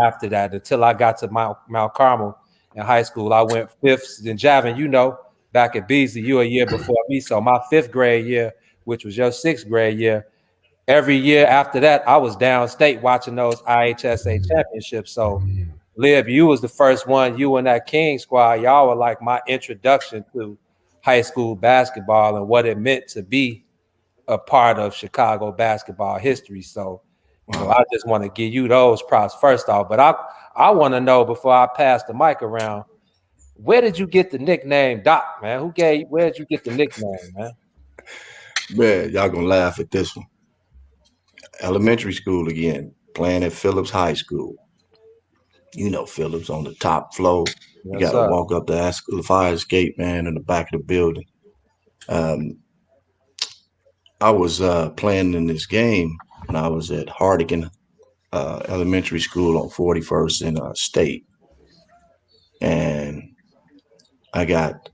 after that until I got to Mount Carmel in high school. I went fifth. Then Javin, back at Beasley, you a year before me. So my fifth grade year, which was your sixth grade year, every year after that, I was downstate watching those IHSA championships. So, Lib, you was the first one. You and that King squad, y'all were like my introduction to high school basketball and what it meant to be a part of Chicago basketball history. So, I just want to give you those props first off. But I want to know before I pass the mic around, where did you get the nickname Doc, man? Where did you get the nickname, man? Man, y'all gonna laugh at this one. Elementary school again, playing at Phillips High School. Phillips on the top floor. You got to walk up the fire escape, man, in the back of the building. I was playing in this game when I was at Hardigan Elementary School on 41st in State. And I got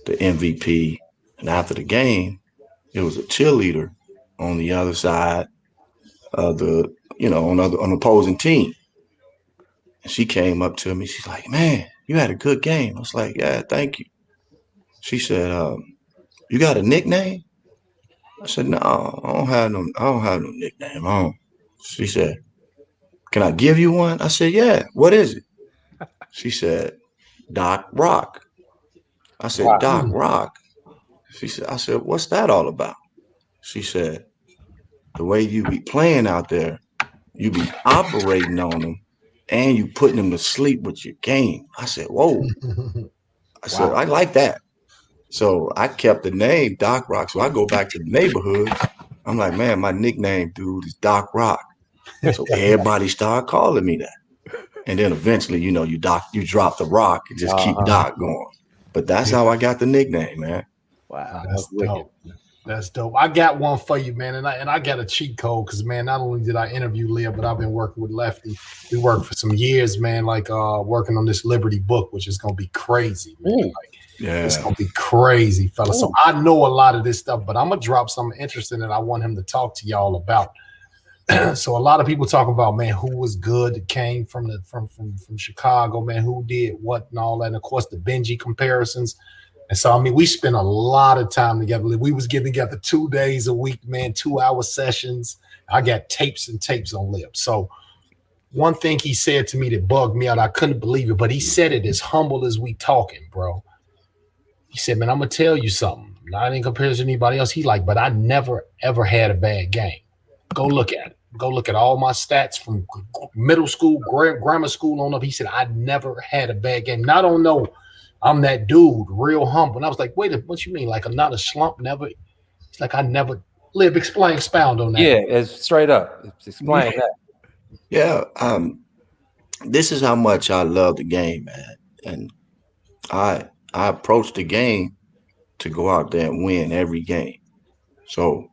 the MVP. And after the game, it was a cheerleader on the other side of on the opposing team. And she came up to me. She's like, "Man, you had a good game." I was like, "Yeah, thank you." She said, "You got a nickname?" I said, "No, I don't have no nickname. She said, "Can I give you one?" I said, "Yeah. What is it?" She said, "Doc Rock." I said, "Doc Rock." I said, "What's that all about?" She said, "The way you be playing out there, you be operating on them and you putting them to sleep with your game." I said, "Whoa." I said, "I like that." So I kept the name Doc Rock. So I go back to the neighborhood. I'm like, "Man, my nickname, dude, is Doc Rock." So everybody started calling me that. And then eventually, you drop the rock and just keep Doc going. But that's how I got the nickname, man. Wow, that's dope. That's dope. I got one for you, man, and I got a cheat code because, man, not only did I interview Leah, but I've been working with Lefty. We worked for some years, man, like working on this Liberty book, which is gonna be crazy, man. It's gonna be crazy, fella. So I know a lot of this stuff, but I'm gonna drop something interesting that I want him to talk to y'all about. So a lot of people talk about, man, who was good that came from Chicago, man, who did what and all that. And of course, the Benji comparisons. And so, I mean, we spent a lot of time together. We was getting together 2 days a week, man, 2-hour sessions. I got tapes and tapes on Lip. So one thing he said to me that bugged me out, I couldn't believe it, but he said it as humble as we talking, bro. He said, "Man, I'm going to tell you something. Not in comparison to anybody else." He like, "But I never, ever had a bad game. Go look at it. Go look at all my stats from middle school, grammar school on up." He said, "I never had a bad game. Not on no, I'm that dude, real humble." And I was like, "Wait, what you mean? Like I'm not a slump, never?" It's like, "I never live." Expound on that. Yeah, it's straight up. Explain that. Yeah, this is how much I love the game, man. And I approach the game to go out there and win every game. So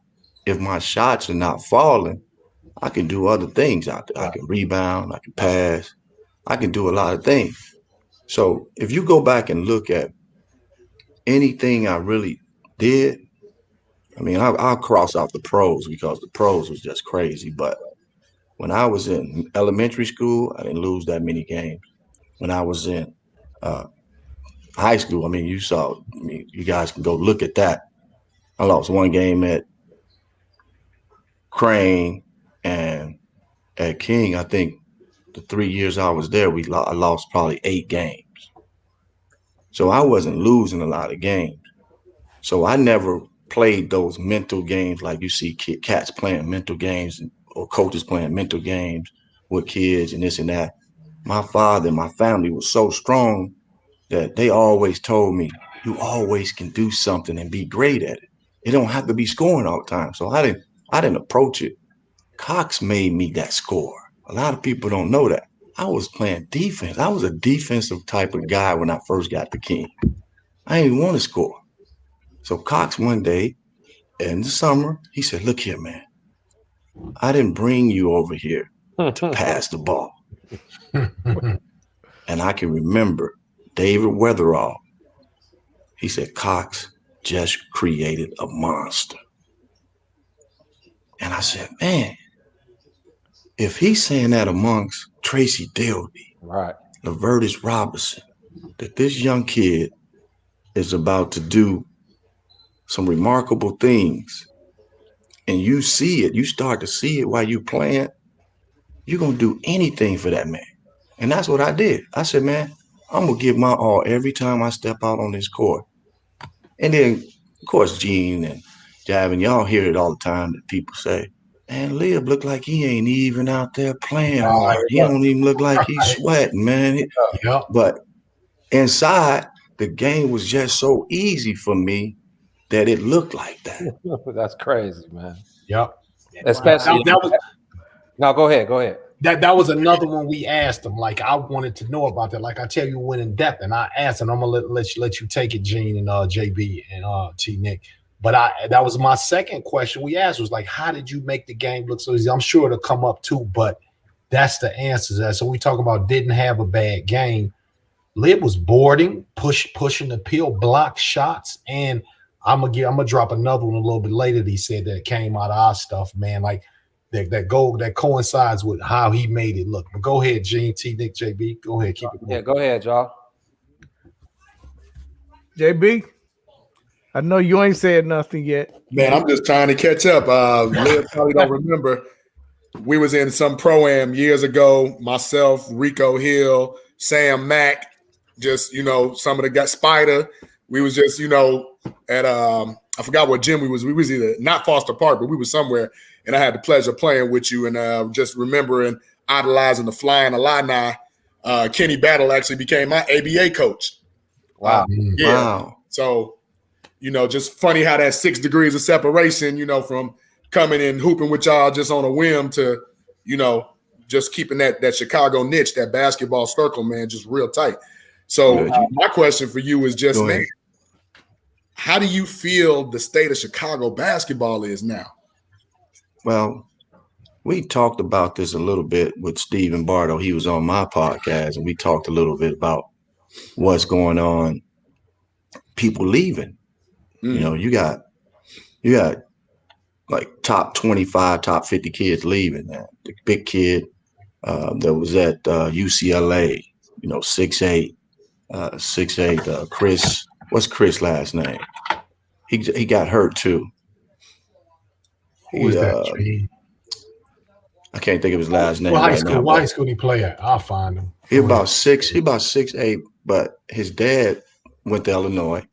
if my shots are not falling, I can do other things out there. I can rebound, I can pass, I can do a lot of things. So if you go back and look at anything I really did, I mean, I'll cross out the pros because the pros was just crazy. But when I was in elementary school, I didn't lose that many games. When I was in high school, I mean, you guys can go look at that. I lost one game at Crane and at King. I think the 3 years I was there, I lost probably 8 games. So I wasn't losing a lot of games. So I never played those mental games like you see cats playing mental games or coaches playing mental games with kids and this and that. My father and my family was so strong that they always told me, "You always can do something and be great at it. It don't have to be scoring all the time." So I didn't approach it. Cox made me that scorer. A lot of people don't know that. I was playing defense. I was a defensive type of guy when I first got the King. I didn't even want to score. So Cox one day in the summer, he said, "Look here, man. I didn't bring you over here to pass the ball." And I can remember David Weatherall. He said, "Cox just created a monster." And I said, "Man, if he's saying that amongst Tracy Dilby, Right. Lavertus Robertson, that this young kid is about to do some remarkable things. And you see it, you start to see it while you playing, you're going to do anything for that man. And that's what I did. I said, man, I'm going to give my all every time I step out on this court. And then, of course, Gene and Javin, y'all hear it all the time that people say, man, Lib look like he ain't even out there playing hard. He don't even look like he's sweating, man. Yep. But inside, the game was just so easy for me that it looked like that. That's crazy, man. Yep. Especially that was no, go ahead. that was another one we asked him. Like, I wanted to know about that. Like, I tell you, we went in depth, and I asked him. I'm gonna let you take it, Gene and JB and T Nick. But that was my second question we asked, was like, how did you make the game look so easy? I'm sure it'll come up too, but that's the answer to that. So we talk about didn't have a bad game. Lib was boarding, pushing the peel, block shots, and I'm gonna drop another one a little bit later. That he said that came out of our stuff, man. Like that goal that coincides with how he made it look. But go ahead, Gene, T, Nick, JB. Go ahead, keep it going. Yeah, go ahead, y'all. JB, I know you ain't said nothing yet. Man, I'm just trying to catch up. Liv probably don't remember. We was in some pro-am years ago. Myself, Rico Hill, Sam Mack, just some of the guys, Spider. We was just at I forgot what gym we was. We was either not Foster Park, but we was somewhere, and I had the pleasure of playing with you and just remembering idolizing the Flying Illini. Kenny Battle actually became my ABA coach. Wow. Yeah. Wow. So, just funny how that 6 degrees of separation, from coming and hooping with y'all just on a whim to, just keeping that Chicago niche, that basketball circle, man, just real tight. So my question for you is just, man, how do you feel the state of Chicago basketball is now? Well, we talked about this a little bit with Stephen Bardo. He was on my podcast, and we talked a little bit about what's going on. People leaving. You got like top 25, top 50 kids leaving. The big kid that was at UCLA, 6'8", 6'8", Chris. What's Chris' last name? He got hurt too. Who was that? I can't think of his last name What high school did he play at? I'll find him. He about 6'8", but his dad went to Illinois,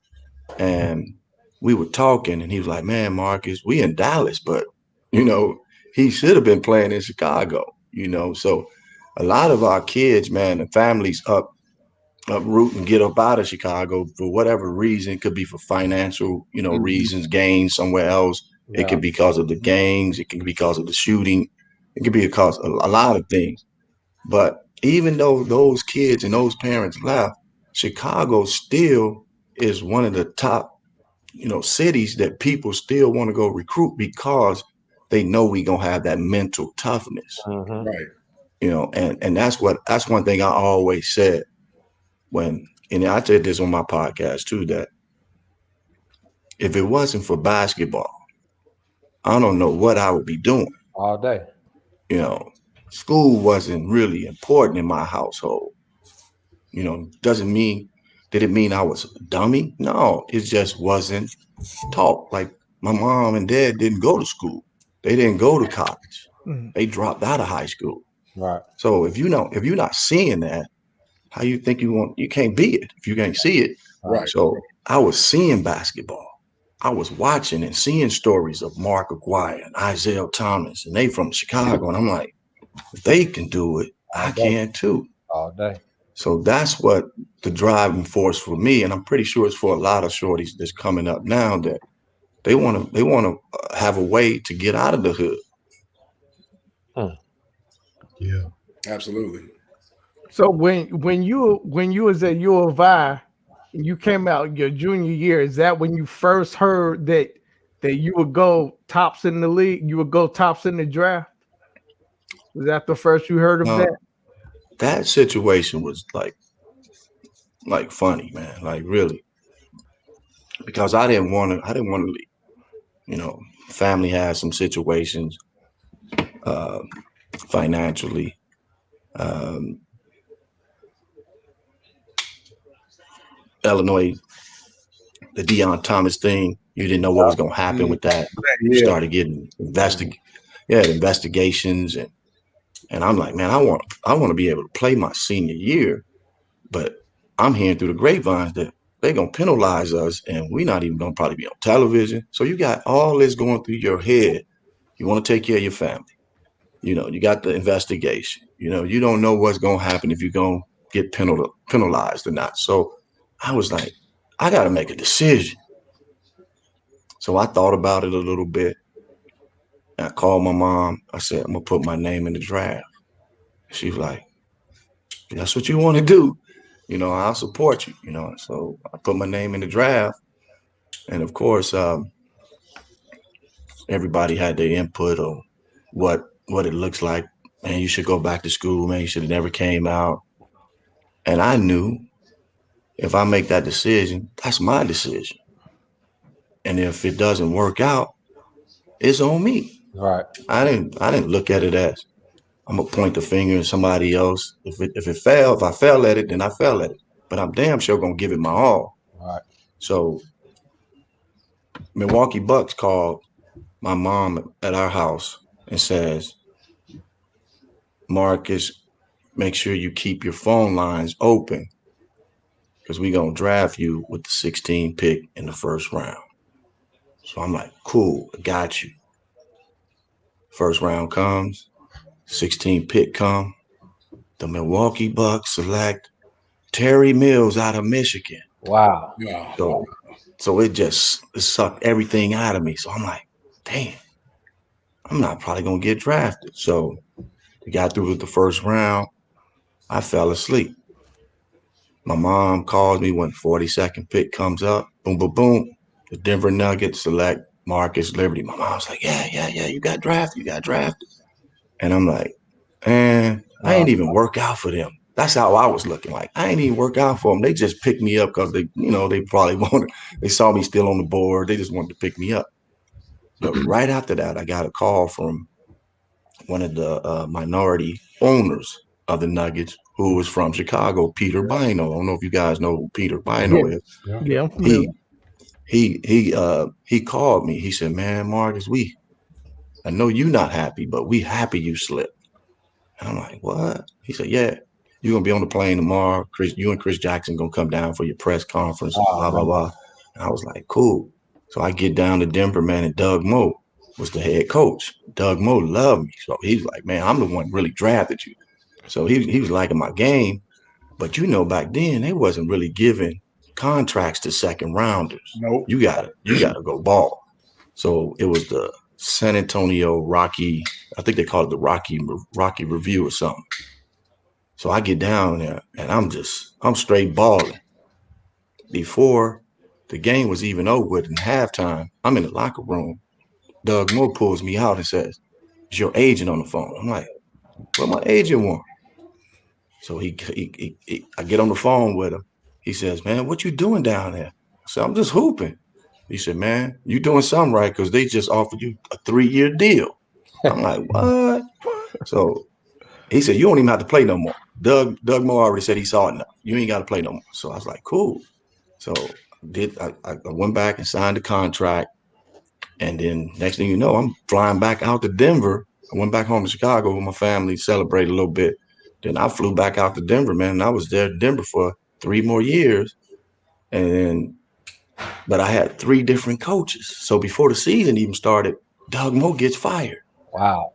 and we were talking, and he was like, man, Marcus, we in Dallas, but he should have been playing in Chicago, So a lot of our kids, man, the families uproot and get up out of Chicago for whatever reason. It could be for financial, reasons, gains somewhere else. Yeah. It could be because of the gangs. It could be because of the shooting. It could be because of a lot of things. But even though those kids and those parents left, Chicago still is one of the top, cities that people still want to go recruit because they know we gonna have that mental toughness. Mm-hmm. Right. And that's one thing I always said and I said this on my podcast too, that if it wasn't for basketball, I don't know what I would be doing all day. School wasn't really important in my household. Did it mean I was a dummy? No, it just wasn't taught. Like my mom and dad didn't go to school. They didn't go to college. Mm-hmm. They dropped out of high school. Right. So if you're not seeing that, how you think you can't be it if you can't see it. Right. So I was seeing basketball. I was watching and seeing stories of Mark Aguirre and Isaiah Thomas, and they from Chicago. And I'm like, if they can do it, I can too. All day. So that's what the driving force for me, and I'm pretty sure it's for a lot of shorties that's coming up now, that they want to have a way to get out of the hood. Yeah, absolutely. So when you was at U of I and you came out your junior year, is that when you first heard that you would go tops in the league? You would go tops in the draft? Was that the first you heard of that? That situation was like funny, man. Like really, because I didn't want to leave. Family had some situations financially. Illinois, the Deion Thomas thing. You didn't know what was going to happen with that. You Yeah. started getting investigations, and I'm like, man, I want to be able to play my senior year, but I'm hearing through the grapevines that they're going to penalize us, and we're not even going to probably be on television. So you got all this going through your head. You want to take care of your family. You know, you got the investigation. You know, you don't know what's going to happen if you're going to get penalized or not. So I was like, I got to make a decision. So I thought about it a little bit. I called my mom. I said, I'm going to put my name in the draft. She was like, that's what you want to do. You know, I'll support you, you know. So I put my name in the draft. And of course, everybody had their input on what it looks like. Man, you should go back to school, man. You should have never came out. And I knew if I make that decision, that's my decision. And if it doesn't work out, it's on me. Right. I didn't look at it as I'm gonna point the finger at somebody else. If I fail at it, then I fail at it. But I'm damn sure gonna give it my all. Right. So Milwaukee Bucks called my mom at our house and says, Marcus, make sure you keep your phone lines open because we're gonna draft you with the 16 pick in the first round. So I'm like, cool, I got you. First round comes, 16 pick come. The Milwaukee Bucks select Terry Mills out of Michigan. Wow. Yeah. So it sucked everything out of me. So I'm like, damn, I'm not probably gonna get drafted. So we got through with the first round. I fell asleep. My mom calls me when 42nd pick comes up. Boom, boom, boom. The Denver Nuggets select Marcus Liberty. My mom's like, yeah, you got drafted. And I'm like, man, I ain't even work out for them. That's how I was looking. Like, I ain't even work out for them. They just picked me up because they probably they saw me still on the board. They just wanted to pick me up. But right after that, I got a call from one of the minority owners of the Nuggets, who was from Chicago, Peter Bino. I don't know if you guys know who Peter Bino is. Yeah, I'm familiar. He called me. He said, man, Marcus, I know you're not happy, but we happy you slipped. And I'm like, what? He said, yeah, you're going to be on the plane tomorrow. You and Chris Jackson going to come down for your press conference, blah, blah, blah. And I was like, cool. So I get down to Denver, man, and Doug Moe was the head coach. Doug Moe loved me. So he was like, man, I'm the one really drafted you. So he was liking my game. But back then they wasn't really giving contracts to second rounders. Nope. You gotta go ball. So it was the San Antonio Rocky, I think they call it the Rocky Review or something. So I get down there and I'm straight balling. Before the game was even over with in halftime, I'm in the locker room. Doug Moore pulls me out and says, is your agent on the phone? I'm like, what my agent want? So I get on the phone with him. He says, man, what you doing down there? I said, I'm just hooping. He said, man, you doing something right because they just offered you a 3-year deal. I'm like, what? So he said, you don't even have to play no more. Doug Moore already said he saw enough. You ain't got to play no more. So I was like, cool. So I went back and signed the contract. And then next thing you know, I'm flying back out to Denver. I went back home to Chicago with my family, celebrated a little bit. Then I flew back out to Denver, man. And I was there in Denver for 3 more years. But I had 3 different coaches. So before the season even started, Doug Moe gets fired. Wow.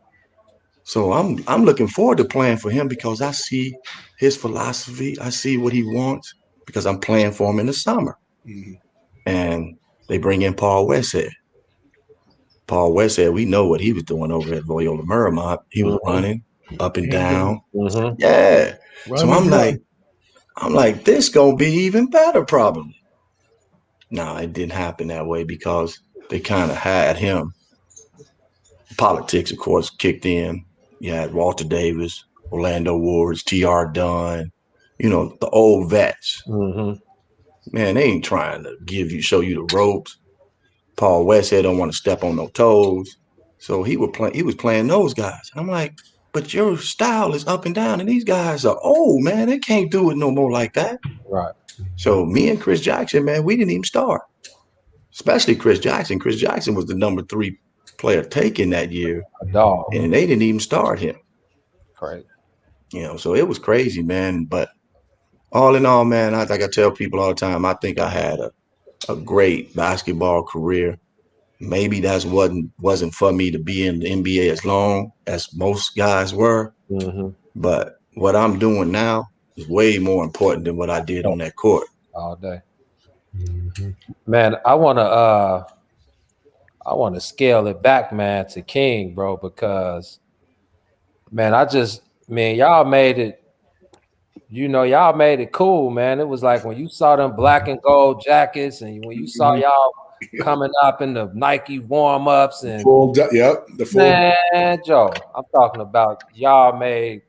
So I'm looking forward to playing for him because I see his philosophy. I see what he wants because I'm playing for him in the summer. Mm-hmm. And they bring in Paul Westhead. Paul Westhead, we know what he was doing over at Loyola Marymount. He was running up and down. Mm-hmm. Yeah. So I'm like, this gonna be even better probably. No, it didn't happen that way because they kind of had him. Politics, of course, kicked in. You had Walter Davis, Orlando Wards, T.R. Dunn, the old vets. Mm-hmm. Man, they ain't trying to show you the ropes. Paul Westhead don't want to step on no toes. So he was playing those guys. And I'm like, but your style is up and down, and these guys are old, man. They can't do it no more like that. Right. So me and Chris Jackson, man, we didn't even start. Especially Chris Jackson. Chris Jackson was the number 3 player taken that year, A dog. and they didn't even start him. Crazy. So it was crazy, man. But all in all, man, like I tell people all the time, I think I had a great basketball career. Maybe that's wasn't for me to be in the NBA as long as most guys were. Mm-hmm. But what I'm doing now is way more important than what I did on that court. All day. Mm-hmm. Man, I wanna scale it back, man, to King, bro, because man, y'all made it. Y'all made it cool, man. It was like when you saw them black and gold jackets, and when you saw y'all coming up in the Nike warm-ups and the full. Man, Joe, I'm talking about y'all made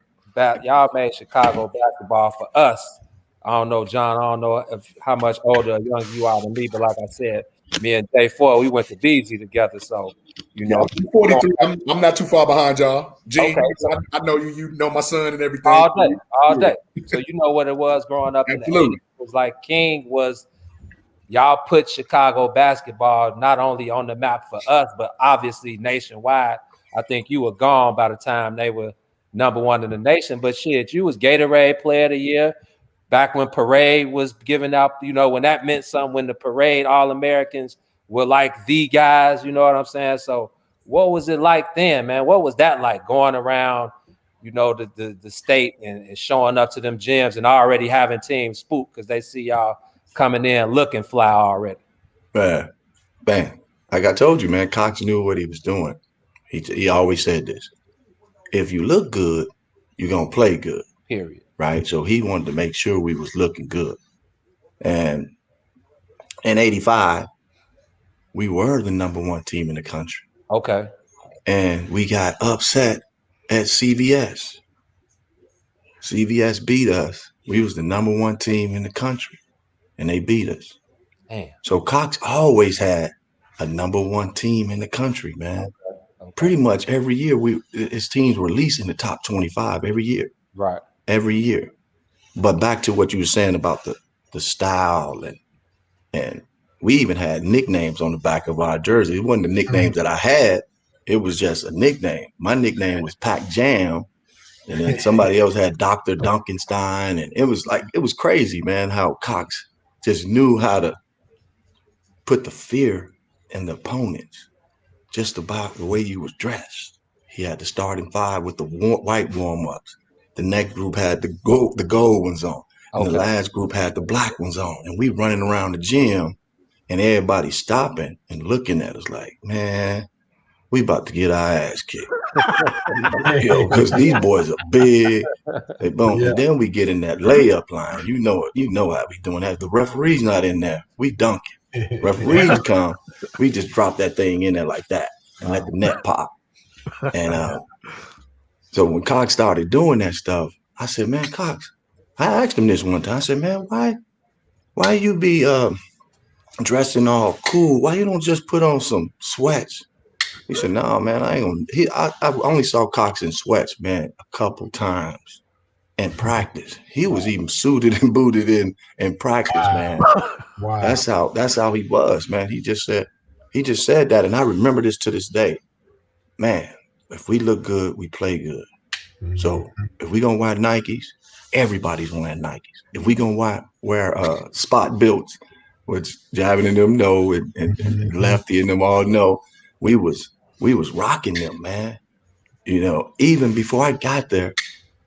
Chicago basketball for us. I don't know, John. I don't know how much older or younger you are than me, but like I said, me and J4, we went to BZ together, so I'm 43. I'm not too far behind y'all. Gene, okay, I know you. You know my son and everything. All day. So you know what it was growing up in the 80s. It was like King was. Y'all put Chicago basketball not only on the map for us, but obviously nationwide. I think you were gone by the time they were number 1 in the nation. But shit, you was Gatorade Player of the Year back when Parade was giving out. When that meant something. When the Parade All-Americans were like the guys. You know what I'm saying? So what was it like then, man? What was that like going around? The state and showing up to them gyms and already having teams spook because they see y'all coming in looking fly already. Man, bang. Like I told you, man, Cox knew what he was doing. He always said this. If you look good, you're going to play good. Period. Right? So he wanted to make sure we was looking good. And in 85, we were the number 1 team in the country. Okay. And we got upset at CVS. CVS beat us. We was the number 1 team in the country. And they beat us. Damn. So Cox always had a number 1 team in the country, man. Okay. Pretty much every year his teams were at least in the top 25 every year. Right. Every year. But back to what you were saying about the style and we even had nicknames on the back of our jersey. It wasn't the nicknames that I had. It was just a nickname. My nickname was Pac Jam. And then somebody else had Dr. Dunkenstein. And it was crazy, man, how Cox just knew how to put the fear in the opponents just about the way you was dressed. He had the starting 5 with the white warm-ups. The next group had the gold ones on. And the last group had the black ones on. And we running around the gym and everybody stopping and looking at us like, man, we about to get our ass kicked. Because these boys are big. And then we get in that layup line. You know how we doing that. The referee's not in there. We dunking. Referees come, we just drop that thing in there like that and let the net pop. And so when Cox started doing that stuff, I said, man, Cox, I asked him this one time. I said, man, why you be dressing all cool? Why you don't just put on some sweats? He said, no, man, I ain't gonna. I only saw Cox in sweats, man, a couple times in practice. He was even suited and booted in practice, man. Wow. That's how he was, man. He just said that, and I remember this to this day. Man, if we look good, we play good. Mm-hmm. So if we gonna wear Nikes, everybody's wearing Nikes. If we gonna wear spot builts, which Javin and them know, and Lefty and them all know, we was rocking them, man. Even before I got there,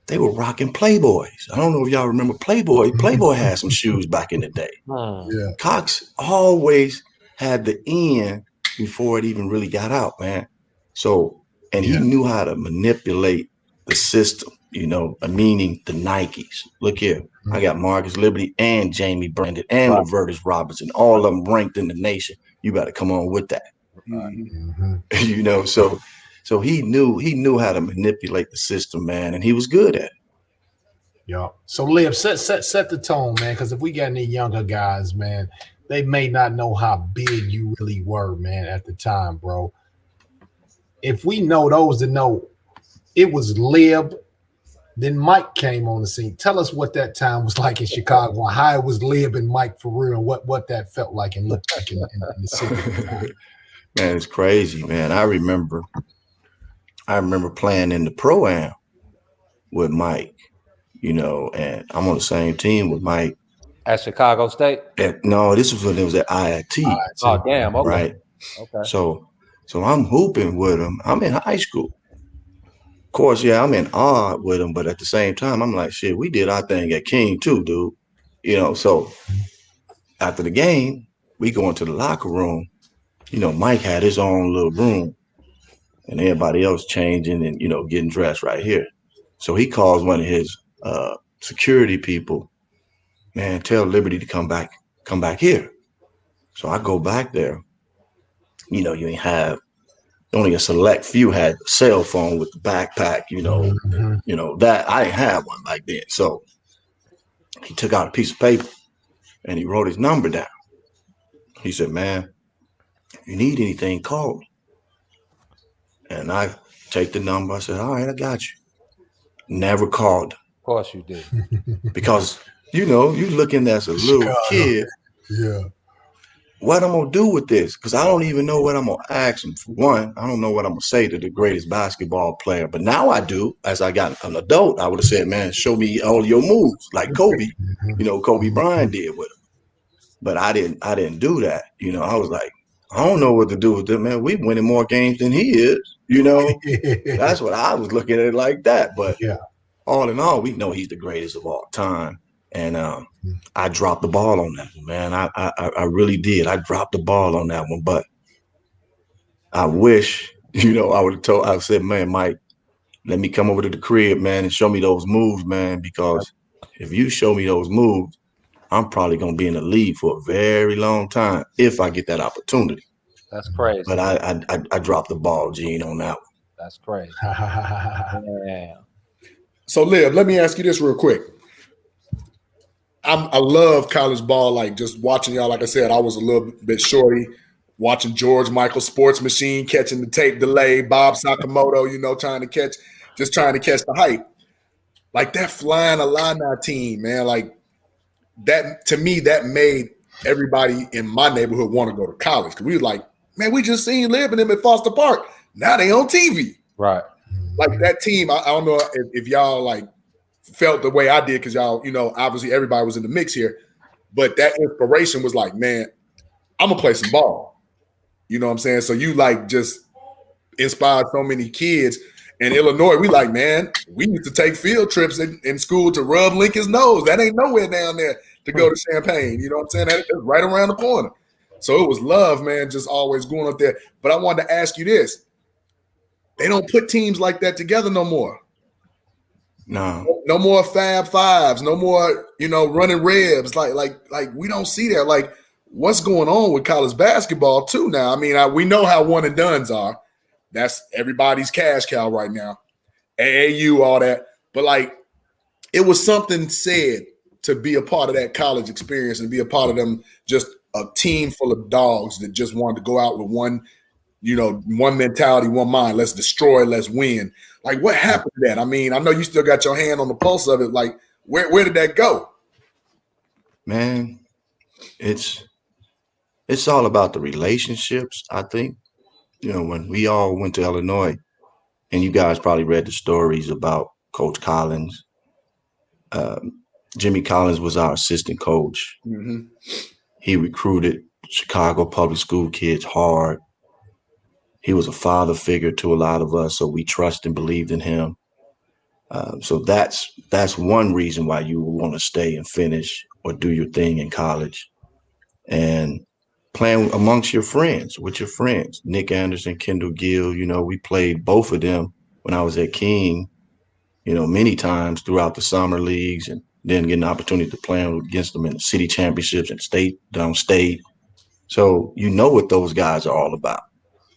they were rocking Playboys. I don't know if y'all remember Playboy. Playboy had some shoes back in the day. Yeah. Cox always had the in before it even really got out, man. So, and he knew how to manipulate the system, meaning the Nikes. Look here, I got Marcus Liberty and Jamie Brandon and Lavertus Robinson, all of them ranked in the nation. You better come on with that. Mm-hmm. So he knew how to manipulate the system, man, and he was good at it. Yeah. So Liv, set the tone, man, because if we got any younger guys, man, they may not know how big you really were, man, at the time, bro. If we know those that know, it was Lib. Then Mike came on the scene. Tell us what that time was like in Chicago, and how it was Lib and Mike for real, and what that felt like and looked like in the city. Man, it's crazy, man. I remember playing in the pro-am with Mike, and I'm on the same team with Mike. At Chicago State? No, this was when it was at IIT. Oh, damn. Okay. Right. Okay. So I'm hooping with him. I'm in high school. Of course, yeah, I'm in awe with him, but at the same time, I'm like, shit, we did our thing at King too, dude. So after the game, we go into the locker room. Mike had his own little room and everybody else changing and, getting dressed right here. So he calls one of his security people, man, tell Liberty to come back here. So I go back there. You ain't have only a select few had a cell phone with the backpack, that I didn't have one like that. So he took out a piece of paper and he wrote his number down. He said, man, if you need anything, call me. And I take the number. I said, all right, I got you. Never called. Of course you did. Because, you looking as a little kid. Yeah. What I'm going to do with this? Because I don't even know what I'm going to ask him. For one, I don't know what I'm going to say to the greatest basketball player. But now I do. As I got an adult, I would have said, man, show me all your moves like Kobe. Kobe Bryant did with him. But I didn't do that. I was like, I don't know what to do with them, man. We winning more games than he is. That's what I was looking at it like that. But all in all, we know he's the greatest of all time. And I dropped the ball on that one, man. I really did. I dropped the ball on that one. But I wish, I would have I said, man, Mike, let me come over to the crib, man, and show me those moves, man. Because if you show me those moves, I'm probably going to be in the league for a very long time if I get that opportunity. That's crazy. But I dropped the ball, Gene, on that one. That's crazy. Yeah. So, Liv, let me ask you this real quick. I love college ball, like just watching y'all. Like I said, I was a little bit shorty, watching George Michael Sports Machine, catching the tape delay, Bob Sakamoto, trying to catch the hype. Like that flying Illini team, man, like that, to me, that made everybody in my neighborhood want to go to college. Because we were like, man, we just seen Lib and them at Foster Park. Now they on TV. Right. Like that team, I don't know if y'all like felt the way I did, because y'all, obviously everybody was in the mix here. But that inspiration was like, man, I'm going to play some ball. You know what I'm saying? So you like just inspired so many kids. In Illinois, we like, man, we used to take field trips in school to rub Lincoln's nose. That ain't nowhere down there to go to Champaign. You know what I'm saying? That's right around the corner. So it was love, man, just always going up there. But I wanted to ask you this. They don't put teams like that together no more. No. No more Fab Fives. No more, running Rebs. Like we don't see that. Like, what's going on with college basketball too now? I mean, we know how one and dones are. That's everybody's cash cow right now. AAU, all that. But like, it was something said to be a part of that college experience and be a part of them, just a team full of dogs that just wanted to go out with one mentality, one mind. Let's destroy, let's win. Like, what happened to that? I mean, I know you still got your hand on the pulse of it. Like, where did that go? Man, it's all about the relationships, I think. When we all went to Illinois, and you guys probably read the stories about Coach Collins. Jimmy Collins was our assistant coach. Mm-hmm. He recruited Chicago public school kids hard. He was a father figure to a lot of us, so we trusted and believed in him. So that's one reason why you will want to stay and finish or do your thing in college. And playing amongst your friends, with your friends, Nick Anderson, Kendall Gill, we played both of them when I was at King, many times throughout the summer leagues, and then getting the opportunity to play against them in the city championships and downstate. So what those guys are all about.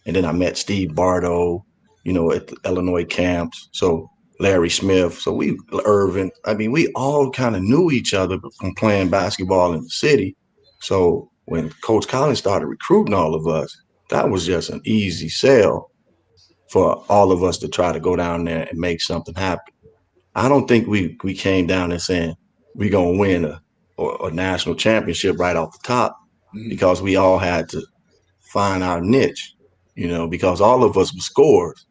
And then I met Steve Bardo, at the Illinois camps. So Larry Smith. So Irvin. I mean, we all kind of knew each other from playing basketball in the city. So when Coach Collins started recruiting all of us, that was just an easy sell for all of us to try to go down there and make something happen. I don't think we came down there saying we're gonna win a national championship right off the top, because we all had to find our niche, because all of us were scorers.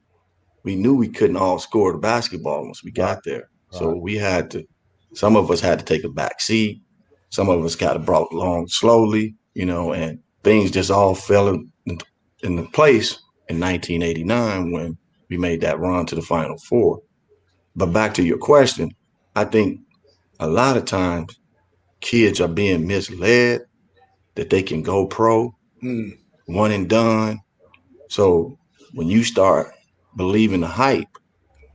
We knew we couldn't all score the basketball once we got there. So we had to, some of us had to take a back seat. Some of us got brought along slowly, and things just all fell into place in 1989 when we made that run to the Final Four. But back to your question, I think a lot of times kids are being misled that they can go pro, one and done. So when you start believing the hype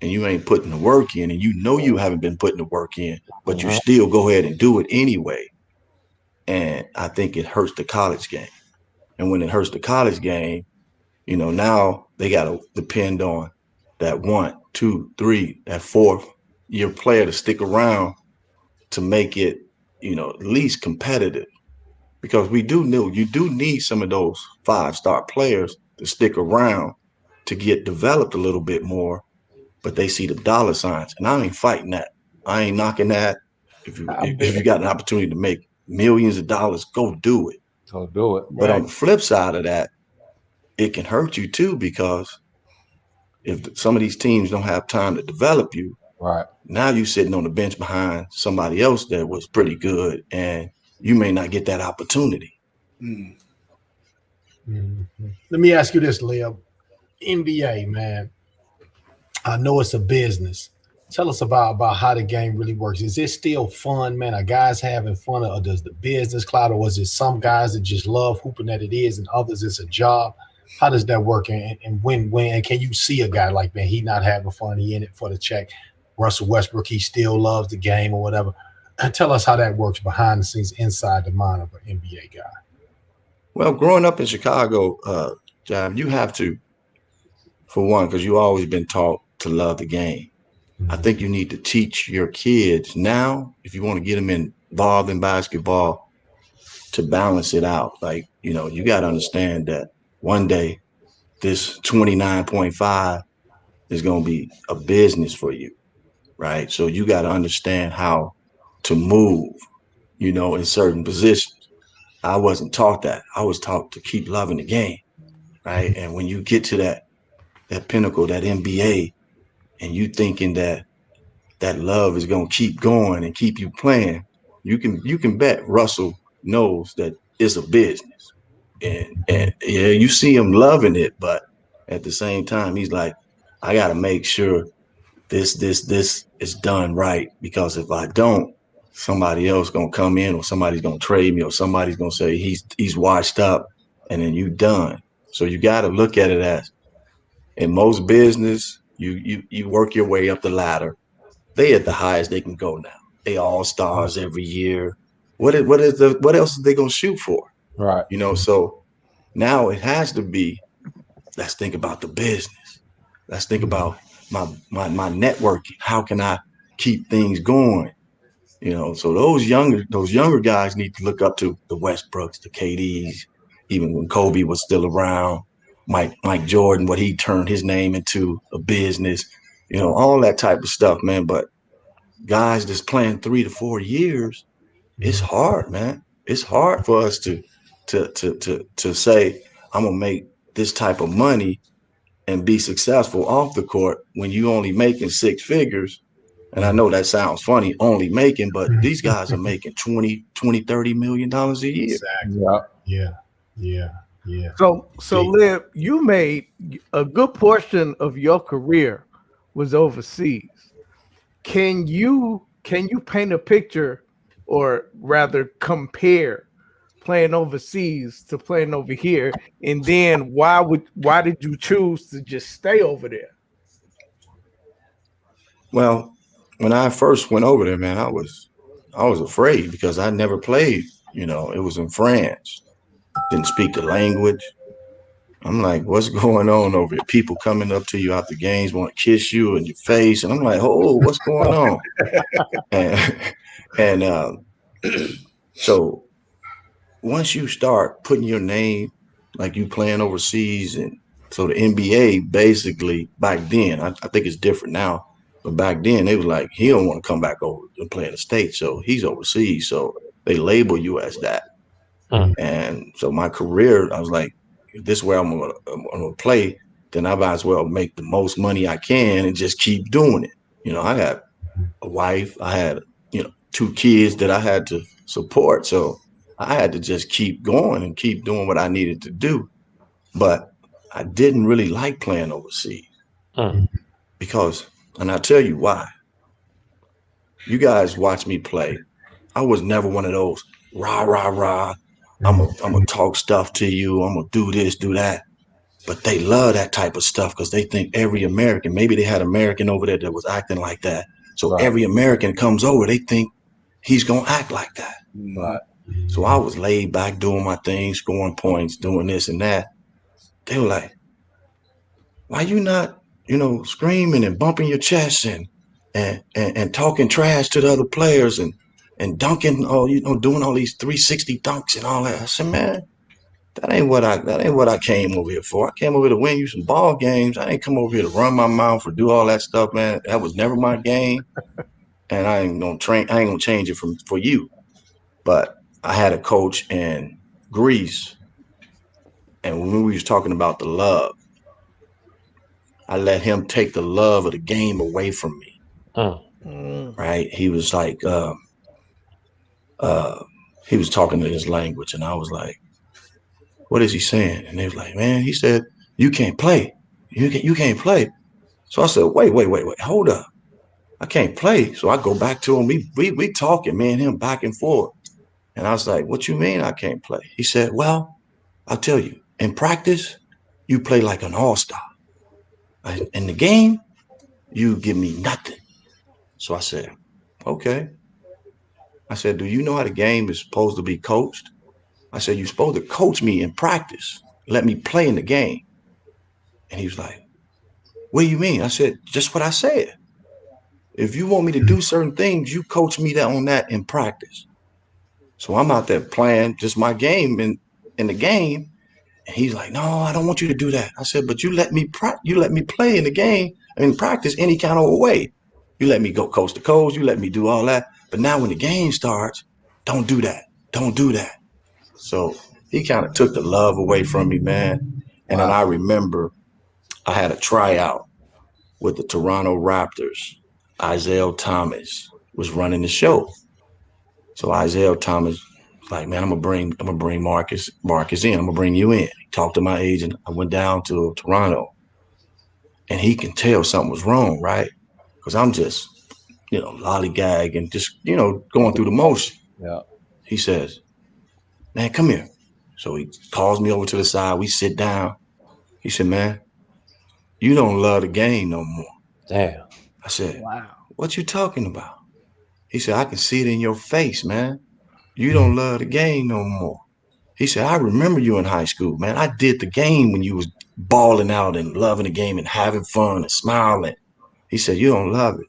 and you ain't putting the work in, and you haven't been putting the work in, but you still go ahead and do it anyway. And I think it hurts the college game. And when it hurts the college game, now they got to depend on that 1, 2, 3, that fourth year player to stick around to make it, at least competitive. Because you do need some of those 5-star players to stick around to get developed a little bit more, but they see the dollar signs, and I ain't fighting that. I ain't knocking that. If you got an opportunity to make millions of dollars, go do it. So do it. But on the flip side of that, it can hurt you too, because if some of these teams don't have time to develop you, now you're sitting on the bench behind somebody else that was pretty good, and you may not get that opportunity. Let me ask you this, Leo. NBA, man. I know it's a business. Tell us about how the game really works. Is it still fun, man? Are guys having fun, or does the business cloud, or is it some guys that just love hooping that it is, and others it's a job? How does that work? And when and can you see a guy like, man, he not having fun, he in it for the check? Russell Westbrook, he still loves the game or whatever. And tell us how that works behind the scenes, inside the mind of an NBA guy. Well, growing up in Chicago, Jam, you have to, for one, because you've always been taught to love the game. I think you need to teach your kids now, if you want to get them involved in basketball, to balance it out. Like, you got to understand that one day this 29.5 is going to be a business for you, right? So you got to understand how to move, in certain positions. I wasn't taught that. I was taught to keep loving the game, right? And when you get to that pinnacle, that NBA, and you thinking that love is gonna keep going and keep you playing, you can bet Russell knows that it's a business, and yeah, you see him loving it, but at the same time, he's like, I got to make sure this is done right, because if I don't, somebody else gonna come in, or somebody's gonna trade me, or somebody's gonna say he's washed up, and then you done. So you got to look at it as, in most business, you work your way up the ladder. They at the highest they can go now. They all stars every year. What else are they gonna shoot for? Right. So now it has to be, let's think about the business. Let's think about my networking. How can I keep things going? So those younger guys need to look up to the Westbrooks, the KDs, even when Kobe was still around, Mike Jordan, what he turned his name into a business, all that type of stuff, man. But guys just playing 3 to 4 years, it's hard, man. It's hard for us to say, I'm gonna make this type of money and be successful off the court when you only making 6 figures. And I know that sounds funny, only making, but these guys are making 20, $30 million a year. Exactly. Yeah. So Liv, you made a good portion of your career was overseas. Can you paint a picture, or rather compare playing overseas to playing over here? And then why did you choose to just stay over there? Well, when I first went over there, man, I was afraid, because I never played. It was in France. Didn't speak the language. I'm like, what's going on over here? People coming up to you after games, want to kiss you in your face, and I'm like, oh, what's going on? and so once you start putting your name, like you playing overseas, and So the NBA basically back then, I think it's different now, but back then they was like, he don't want to come back over and play in the States, so he's overseas. So they label you as that. And so my career, I was like, if this is where I'm gonna play, then I might as well make the most money I can and just keep doing it. You know, I got a wife, I had, 2 kids that I had to support. So I had to just keep going and keep doing what I needed to do. But I didn't really like playing overseas because, and I'll tell you why. You guys watch me play. I was never one of those rah, rah, rah. I'm gonna talk stuff to you. I'm gonna do this, do that. But they love that type of stuff because they think every American, maybe they had American over there that was acting like that. So every American comes over, they think he's gonna act like that. Right. So I was laid back doing my thing, scoring points, doing this and that. They were like, why you not, screaming and bumping your chest and talking trash to the other players and dunking, doing all these 360 dunks and all that. I said, man, that ain't what I came over here for. I came over here to win you some ball games. I ain't come over here to run my mouth or do all that stuff, man. That was never my game. And I ain't gonna change it for you. But I had a coach in Greece, and when we was talking about the love, I let him take the love of the game away from me. Right? He was like, he was talking to his language, and I was like, what is he saying? And they was like, man, he said, you can't play. You can't play. So I said, wait, hold up. I can't play. So I go back to him. We talking, me and him back and forth. And I was like, what you mean I can't play? He said, well, I'll tell you, in practice, you play like an all-star. In the game, you give me nothing. So I said, okay. I said, do you know how the game is supposed to be coached? I said, you're supposed to coach me in practice. Let me play in the game. And he was like, what do you mean? I said, just what I said. If you want me to do certain things, you coach me on that in practice. So I'm out there playing just my game in the game. And he's like, no, I don't want you to do that. I said, but you let me play in the game in practice any kind of way. You let me go coast to coast. You let me do all that. But now when the game starts, don't do that. Don't do that. So he kind of took the love away from me, man. And then I remember I had a tryout with the Toronto Raptors. Isaiah Thomas was running the show. So Isaiah Thomas was like, man, I'm gonna bring Marcus in. I'm gonna bring you in. He talked to my agent. I went down to Toronto, and he can tell something was wrong, right? Because I'm just, lollygag and just, going through the motion. Yeah. He says, man, come here. So he calls me over to the side. We sit down. He said, man, you don't love the game no more. Damn. I said, Wow. what you talking about? He said, I can see it in your face, man. You don't love the game no more. He said, I remember you in high school, man. I did the game when you was balling out and loving the game and having fun and smiling. He said, you don't love it.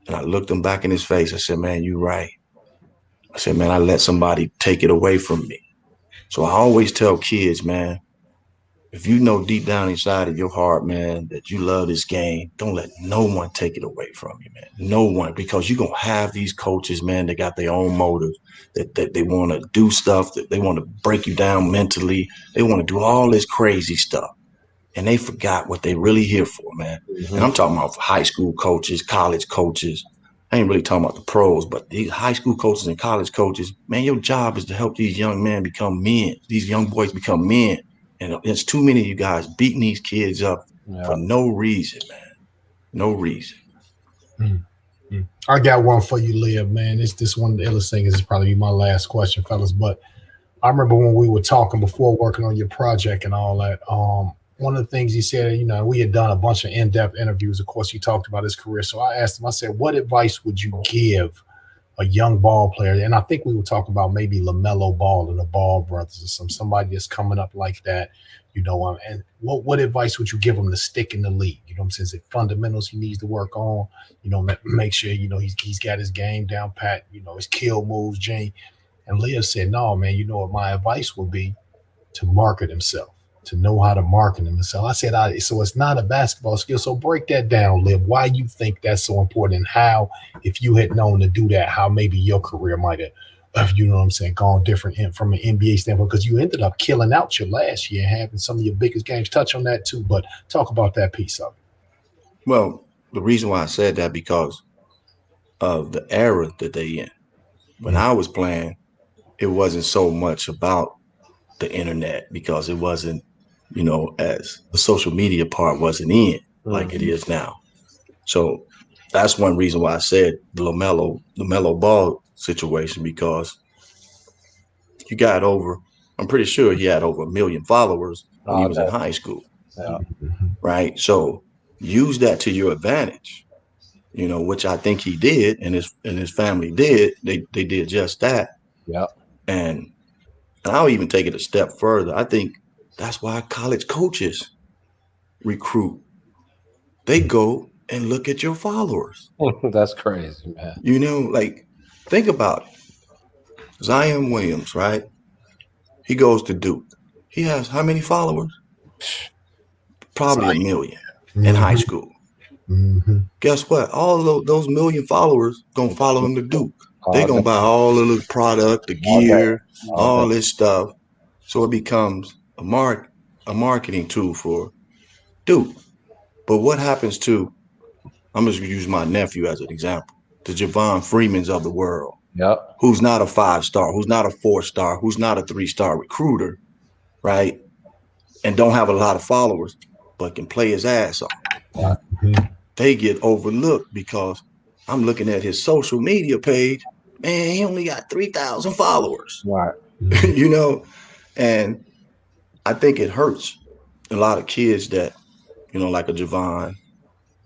And I looked him back in his face. I said, man, you right. I said, man, I let somebody take it away from me. So I always tell kids, man, if you know deep down inside of your heart, man, that you love this game, don't let no one take it away from you, man. No one, because you're going to have these coaches, man, that got their own motives, that they want to do stuff, that they want to break you down mentally. They want to do all this crazy stuff. And they forgot what they really here for, man. And I'm talking about high school coaches, college coaches. I ain't really talking about the pros, but these high school coaches and college coaches, man, your job is to help these young men become men. These young boys become men. And there's too many of you guys beating these kids up for no reason, man. No reason. I got one for you, Leah, man. This one of the illest things is probably my last question, fellas. But I remember when we were talking before working on your project and all that. One of the things he said, we had done a bunch of in-depth interviews. Of course, he talked about his career. So I asked him, I said, what advice would you give a young ball player? And I think we were talking about maybe LaMelo Ball and the Ball brothers or somebody that's coming up like that, and what advice would you give him to stick in the league? You know what I'm saying? Is it fundamentals he needs to work on? Make sure, he's got his game down pat, his kill moves, Jane. And Leah said, no, man, what my advice would be to market himself. to know how to market them and sell. I said, so it's not a basketball skill. So break that down, Liv. Why you think that's so important, and how, if you had known to do that, how maybe your career might have, you know what I'm saying, gone different from an NBA standpoint, because you ended up killing out your last year, having some of your biggest games. Touch on that too, but talk about that piece of it. Well, the reason why I said that because of the era that they in. When I was playing, it wasn't so much about the internet because it wasn't, as the social media part wasn't in like it is now. So that's one reason why I said the LaMelo Ball situation, because you got over, I'm pretty sure he had over 1 million followers when he was in high school. Yeah. Right. So use that to your advantage, which I think he did and his family did. They did just that. Yeah. And I'll even take it a step further. I think that's why college coaches recruit. They go and look at your followers. That's crazy, man. Like, think about it. Zion Williams, right? He goes to Duke. He has how many followers? Probably 1 million in high school. Guess what? All of those 1 million followers gonna follow him to Duke. They gonna buy all of the product, the gear, all this stuff. So it becomes a marketing tool for Duke. But what happens to, I'm just gonna use my nephew as an example, the Javon Freemans of the world. Yep. Who's not a 5-star, who's not a 4-star, who's not a 3-star recruiter, right? And don't have a lot of followers, but can play his ass off. Right. They get overlooked because I'm looking at his social media page. Man, he only got 3,000 followers. Right. And I think it hurts a lot of kids that, like a Javon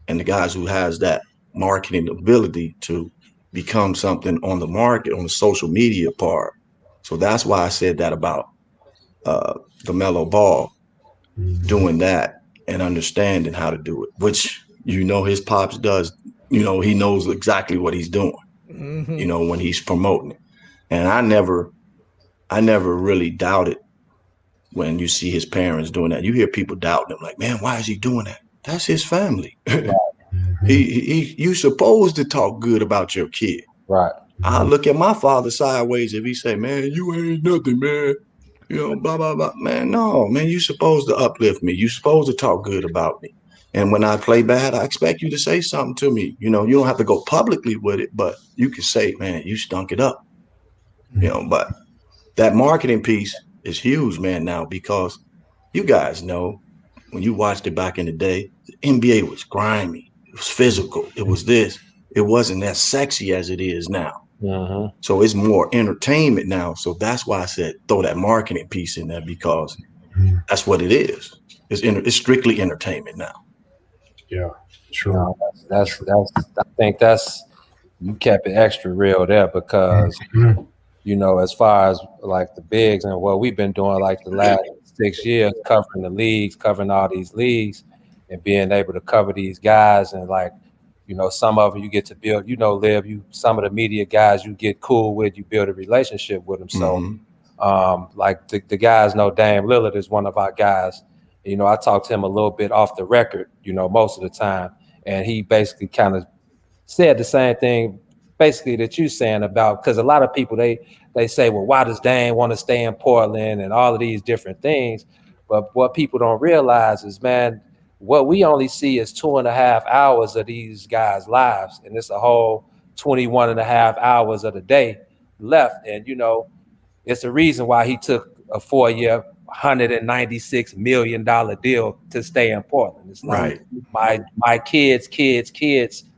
and the guys who has that marketing ability to become something on the market, on the social media part. So that's why I said that about the Mellow Ball doing that and understanding how to do it, which, his pops does, he knows exactly what he's doing, when he's promoting it. And I never really doubted when you see his parents doing that. You hear people doubting him, like, man, why is he doing that? That's his family. You supposed to talk good about your kid. Right. I look at my father sideways if he say, man, you ain't nothing, man. Blah, blah, blah. Man, no, man, you supposed to uplift me. You supposed to talk good about me. And when I play bad, I expect you to say something to me. You don't have to go publicly with it, but you can say, man, you stunk it up. But that marketing piece is huge, man, now, because you guys know when you watched it back in the day, the NBA was grimy. It was physical. It was this. It wasn't as sexy as it is now. So it's more entertainment now. So that's why I said throw that marketing piece in there, because that's what it is. It's strictly entertainment now. Yeah, true. That's I think you kept it extra real there, because as far as like the bigs and what we've been doing like the last 6 years, covering the leagues, covering all these leagues, and being able to cover these guys, and like, some of them you get to build, Liv, some of the media guys you get cool with, you build a relationship with them. So like the guys know Dame Lillard is one of our guys. I talked to him a little bit off the record, most of the time. And he basically kind of said the same thing basically that you're saying about, because a lot of people, they say, well, why does Dame want to stay in Portland and all of these different things? But what people don't realize is, man, what we only see is 2.5 hours of these guys' lives. And it's a whole 21.5 hours of the day left. And, it's the reason why he took a 4-year, $196 million deal to stay in Portland. It's like, right. My kids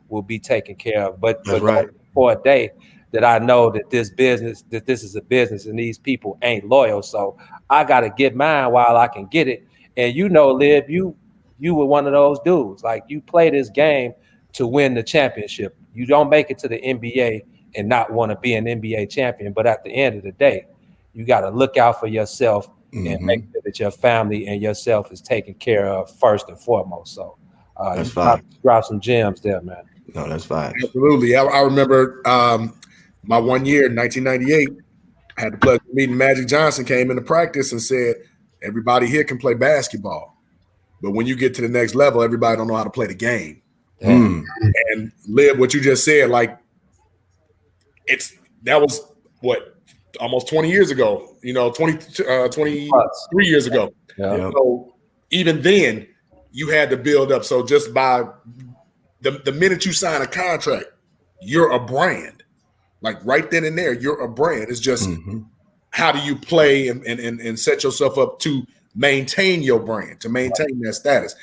will be taken care of. But right. For a day that I know that this is a business and these people ain't loyal. So I got to get mine while I can get it. And Liv, you were one of those dudes. Like, you play this game to win the championship. You don't make it to the NBA and not want to be an NBA champion. But at the end of the day, you got to look out for yourself and make sure that your family and yourself is taken care of first and foremost. So that's fine. Drop some gems there, man. No, that's fine. Absolutely. I remember my 1 year in 1998, I had the pleasure of meeting Magic Johnson, came into practice and said, everybody here can play basketball, but when you get to the next level, everybody don't know how to play the game. And Lib, what you just said, like that was what almost 20 years ago, 23 years ago. Yeah. So even then you had to build up. So just by the minute you sign a contract, you're a brand. Like right then and there, you're a brand. It's just how do you play and set yourself up to maintain your brand, to maintain that status.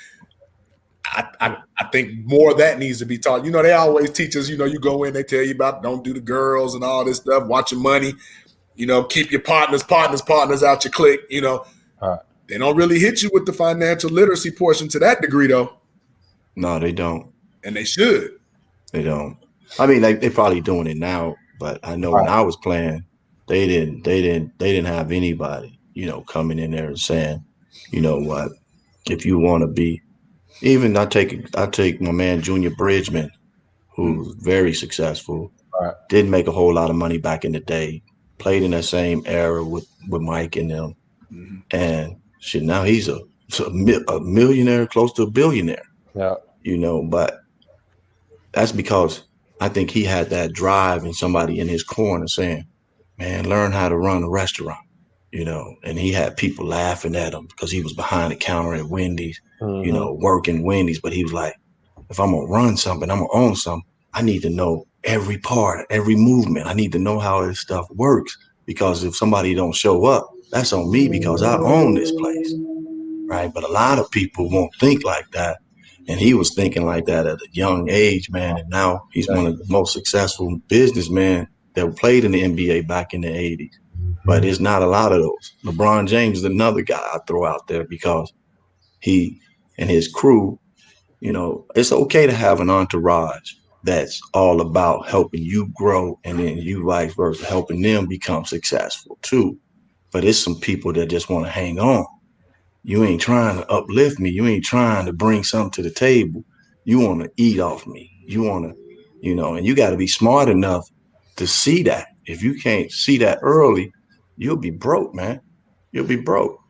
I think more of that needs to be taught. They always teach us, you go in, they tell you about don't do the girls and all this stuff, watch your money, keep your partners out your clique, They don't really hit you with the financial literacy portion to that degree though. No, they don't. And they should. They don't. I mean, they're probably doing it now, but I know when I was playing, they didn't have anybody, coming in there and saying, you know what, if you want to be, even I take my man Junior Bridgman, who's very successful, didn't make a whole lot of money back in the day, played in that same era with Mike and them, and shit. Now he's a millionaire, close to a billionaire. Yeah, but that's because I think he had that drive and somebody in his corner saying, "Man, learn how to run a restaurant." And he had people laughing at him because he was behind the counter at Wendy's, working Wendy's. But he was like, if I'm going to run something, I'm going to own something, I need to know every part, every movement. I need to know how this stuff works, because if somebody don't show up, that's on me because I own this place, right? But a lot of people won't think like that. And he was thinking like that at a young age, man. And now he's one of the most successful businessmen that played in the NBA back in the 80s. But it's not a lot of those. LeBron James is another guy I throw out there because he and his crew, it's okay to have an entourage that's all about helping you grow, and then you vice versa, helping them become successful too. But it's some people that just want to hang on. You ain't trying to uplift me. You ain't trying to bring something to the table. You want to eat off me. You want to, and you got to be smart enough to see that. If you can't see that early, you'll be broke, man. You'll be broke.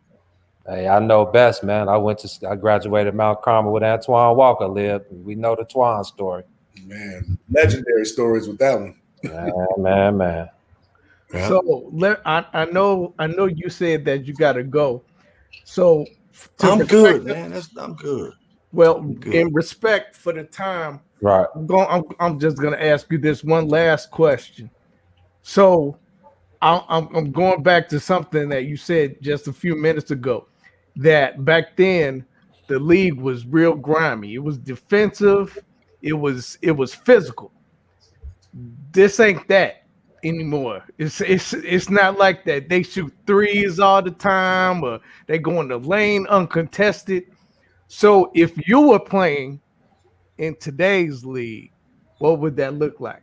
Hey, I know best, man. I graduated Mount Carmel with Antoine Walker. We know the Twan story. Man, legendary stories with that one. Man. Yeah. So I know you said that you got to go. So I'm good, man. I'm good. Well, I'm good. in respect for the time, right? I'm just gonna ask you this one last question. So I'm going back to something that you said just a few minutes ago, that back then the league was real grimy. It was defensive. It was physical. This ain't that anymore. It's not like that. They shoot threes all the time, or they go in the lane uncontested. So if you were playing in today's league, what would that look like?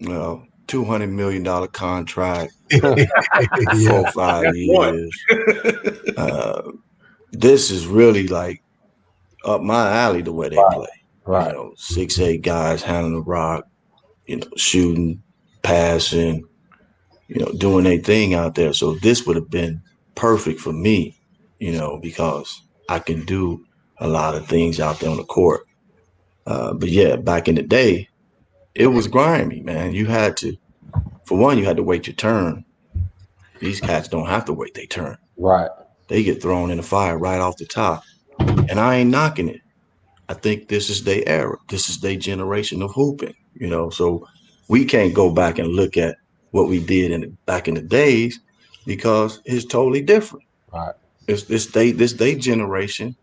Well, $200 million contract, 4-5 years. This is really like up my alley the way they play. Right. 6'8" guys handling the rock, shooting, passing, doing their thing out there. So this would have been perfect for me, because I can do a lot of things out there on the court. But yeah, back in the day, it was grimy, man. You had to wait your turn. These cats don't have to wait their turn. Right. They get thrown in the fire right off the top. And I ain't knocking it. I think this is their era. This is their generation of hooping, So we can't go back and look at what we did back in the days, because it's totally different. Right. This they generation.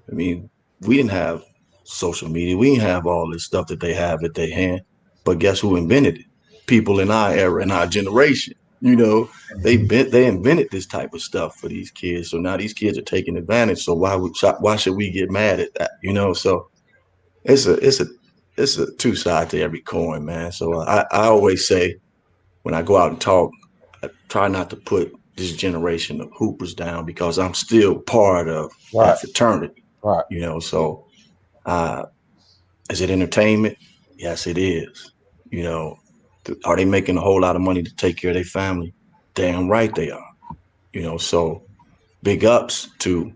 I mean, we didn't have social media. We didn't have all this stuff that they have at their hand. But guess who invented it? People in our era, in our generation. They invented this type of stuff for these kids. So now these kids are taking advantage. So why should we get mad at that? So it's a two sides to every coin, man. So I always say, when I go out and talk, I try not to put this generation of hoopers down, because I'm still part of that fraternity. Right. So is it entertainment? Yes, it is. Are they making a whole lot of money to take care of their family? Damn right they are. So big ups to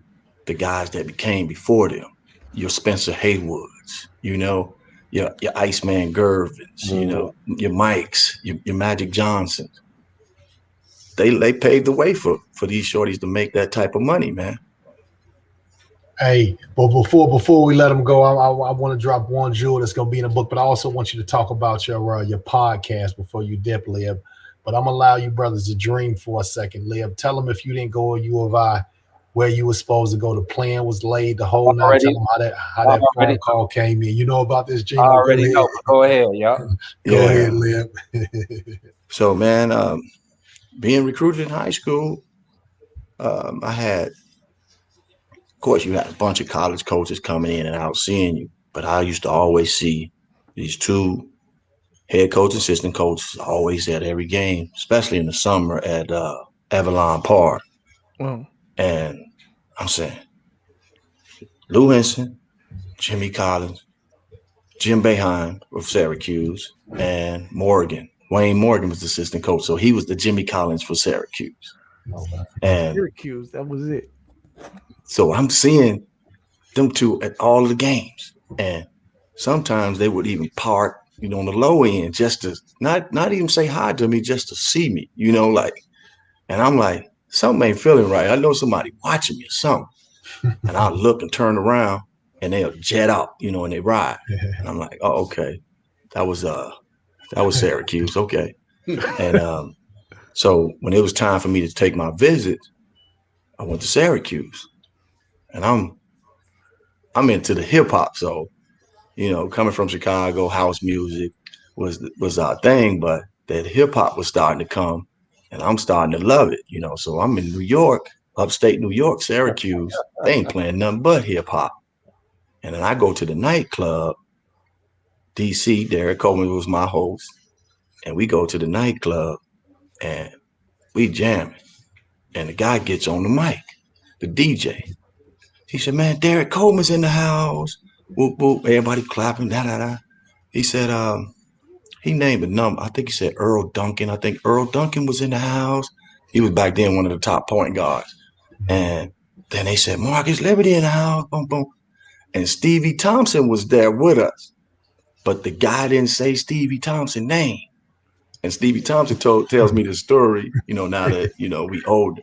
the guys that became before them. Your Spencer Haywoods, you know, your Iceman Gervins, you know, your Mikes, your Magic Johnsons. They paved the way for these shorties to make that type of money, man. Hey, but before we let them go, I want to drop one jewel that's gonna be in the book, but I also want you to talk about your podcast before you dip, Lib. But I'm gonna allow you brothers to dream for a second, Lib. Tell them if you didn't go to U of I, where you were supposed to go. The plan was laid the whole night. Tell them how that phone call came in. You know about this, Gino? I already know. Go ahead, yeah. Go ahead, Lib. So, man, being recruited in high school, I had, of course, you had a bunch of college coaches coming in and out seeing you, but I used to always see these two head coach, assistant coaches always at every game, especially in the summer at Avalon Park. And I'm saying, Lou Henson, Jimmy Collins, Jim Boeheim of Syracuse, and Morgan. Wayne Morgan was the assistant coach, so he was the Jimmy Collins for Syracuse. And Syracuse, that was it. So I'm seeing them two at all the games, and sometimes they would even park, you know, on the low end just to not even say hi to me, just to see me, you know, like. And I'm like, something ain't feeling right. I know somebody watching me or something. And I'll look and turn around, and they'll jet out, you know, and they ride. And I'm like, oh, okay, that was Syracuse, okay. And so when it was time for me to take my visit, I went to Syracuse, and I'm into the hip hop, so you know, coming from Chicago, house music was our thing, but that hip hop was starting to come, and I'm starting to love it, you know. So I'm in New York, upstate New York, Syracuse. They ain't playing nothing but hip hop, and then I go to the nightclub. DC, Derek Coleman was my host, and we go to the nightclub, and we jamming, and the guy gets on the mic, the DJ. He said, "Man, Derek Coleman's in the house." Whoop whoop, everybody clapping, da da da. He said, he named a number. I think he said Earl Duncan. I think Earl Duncan was in the house. He was back then one of the top point guards. And then they said, Marcus Liberty in the house, boom, boom. And Stevie Thompson was there with us. But the guy didn't say Stevie Thompson's name. And Stevie Thompson tells me the story, you know, now that, you know, we older.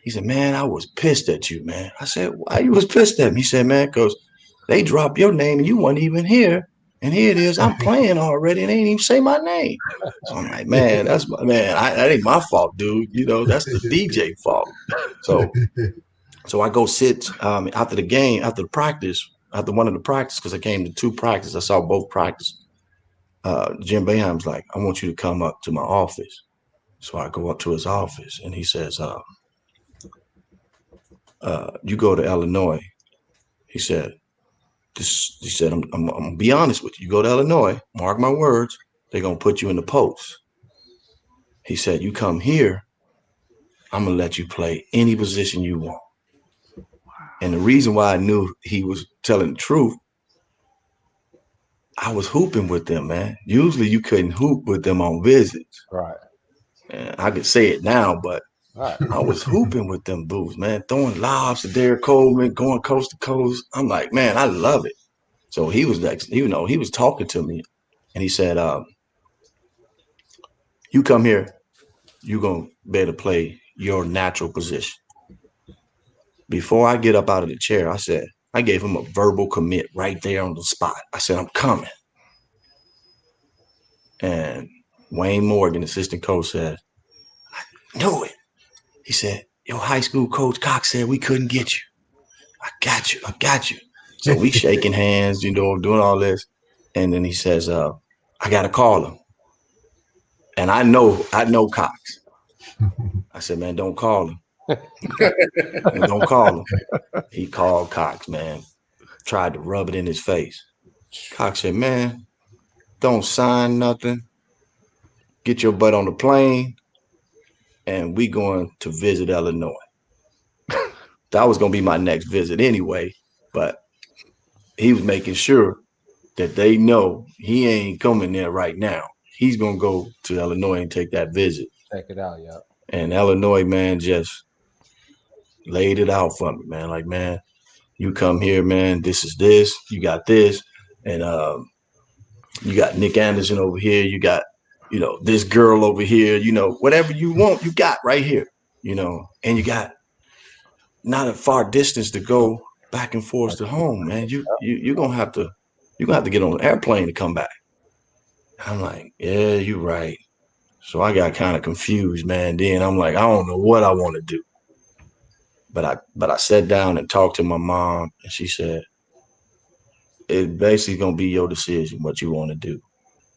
He said, man, I was pissed at you, man. I said, why you was pissed at me? He said, man, because they dropped your name and you weren't even here. And here it is, I'm playing already and they didn't even say my name. So I'm like, man, that ain't my fault, dude. You know, that's the DJ fault. So I go sit after the game, after one of the practice, because I came to two practices. I saw both practice. Jim Boeheim's like, I want you to come up to my office. So I go up to his office and he says, you go to Illinois. He said, I'm gonna be honest with you. You go to Illinois, mark my words, they're gonna put you in the post. He said, you come here, I'm gonna let you play any position you want. And the reason why I knew he was telling the truth, I was hooping with them, man. Usually you couldn't hoop with them on visits. Right. And I could say it now, but I was hooping with them boots, man, throwing lobs to Derek Coleman, going coast to coast. I'm like, man, I love it. So he was like, you know, he was talking to me and he said, you come here, you're going to be able to play your natural position. Before I get up out of the chair, I gave him a verbal commit right there on the spot. I said, I'm coming. And Wayne Morgan, assistant coach, said, I knew it. He said, your high school coach Cox said we couldn't get you. I got you. So we shaking hands, you know, doing all this. And then he says, I got to call him. And I know Cox. I said, man, don't call him. Don't call him. He called Cox, man. Tried to rub it in his face. Cox said, man, don't sign nothing. Get your butt on the plane. And we going to visit Illinois. That was going to be my next visit anyway. But he was making sure that they know he ain't coming there right now. He's going to go to Illinois and take that visit. Check it out, yeah. And Illinois, man, just laid it out for me, man. Like, man, you come here, man. This is this. You got this, and you got Nick Anderson over here. You got, this girl over here. Whatever you want, you got right here. And you got not a far distance to go back and forth to home, man. You're gonna have to get on an airplane to come back. I'm like, yeah, you're right. So I got kind of confused, man. Then I'm like, I don't know what I want to do. But I sat down and talked to my mom, and she said, it's basically gonna be your decision what you want to do.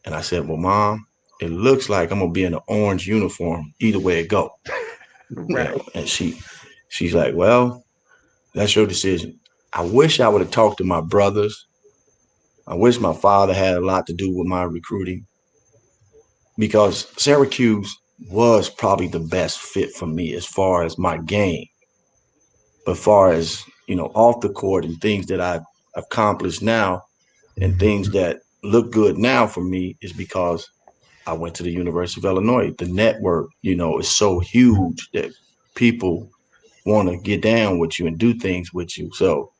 And I said, well, Mom, it looks like I'm gonna be in an orange uniform either way it go. Right. And she's like, well, that's your decision. I wish I would have talked to my brothers. I wish my father had a lot to do with my recruiting, because Syracuse was probably the best fit for me as far as my game. But as far as, off the court and things that I've accomplished now and things that look good now for me is because I went to the University of Illinois. The network, is so huge that people want to get down with you and do things with you. So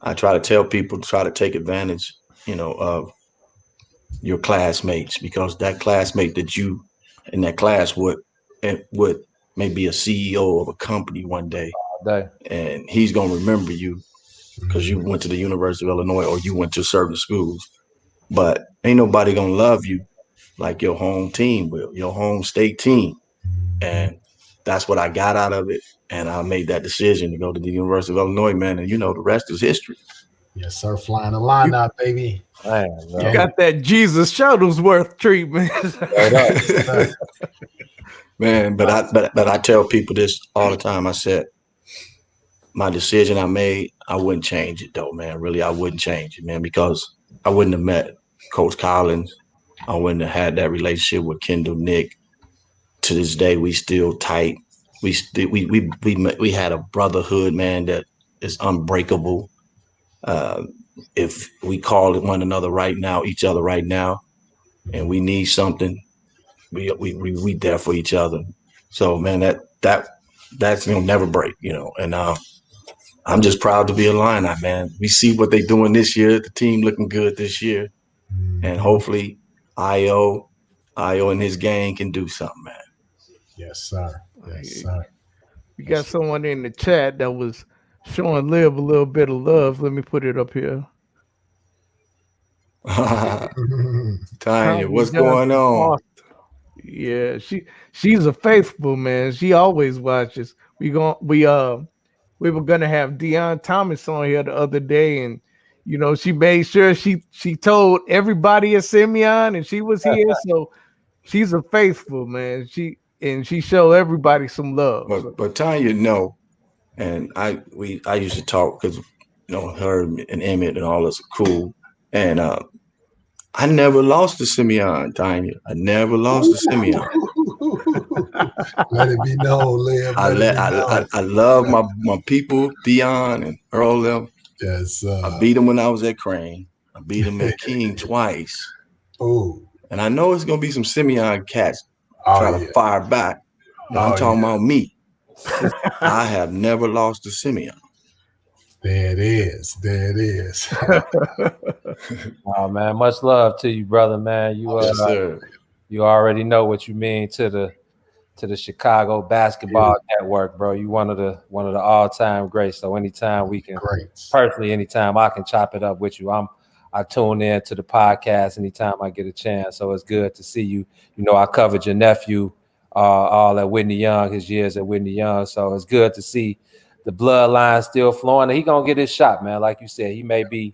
I try to tell people to try to take advantage, of your classmates, because that classmate that you in that class would maybe a CEO of a company one day, and he's gonna remember you because you went to the University of Illinois or you went to certain schools. But ain't nobody gonna love you like your home team will, your home state team. And that's what I got out of it. And I made that decision to go to the University of Illinois, man. And the rest is history. Yes, sir. Flying the line out, baby. Man, you got that Jesus Shuttlesworth treatment. Man, but I tell people this all the time. I said, my decision I made, I wouldn't change it though, man. Really, I wouldn't change it, man, because I wouldn't have met Coach Collins. I wouldn't have had that relationship with Kendall, Nick. To this day, we still tight. We had a brotherhood, man, that is unbreakable. If we call one another right now, each other right now, and we need something, we there for each other. So, man, that's never break, And I'm just proud to be a Illini, man. We see what they're doing this year. The team looking good this year, and hopefully, Io and his gang can do something, man. Yes, sir. Yes, sir. We got someone in the chat that was showing Liv a little bit of love. Let me put it up here. Tanya, what's going on? Yeah, she's a faithful, man. She always watches. We were gonna have Deion Thomas on here the other day, and she made sure she told everybody at Simeon, and she was here. So she's a faithful, man. She showed everybody some love. But Tanya, and I used to talk because her and Emmett and all us are cool, and I never lost to Simeon, Tanya. I never lost to Simeon. Let it be known, Liv. I love my people, Dion and Earl them. Yes. I beat them when I was at Crane. I beat them at King twice. Oh. And I know it's gonna be some Simeon cats trying to fire back. But I'm talking about me. I have never lost to Simeon. There it is. Oh man, much love to you, brother, man. Yes, sir. You already know what you mean to the Chicago basketball network, bro. You one of the all-time greats. So anytime we can, anytime I can chop it up with you, I tune in to the podcast anytime I get a chance. So it's good to see you. I covered your nephew all at Whitney Young, his years at Whitney Young. So it's good to see the bloodline still flowing. He gonna get his shot, man. Like you said, he may be,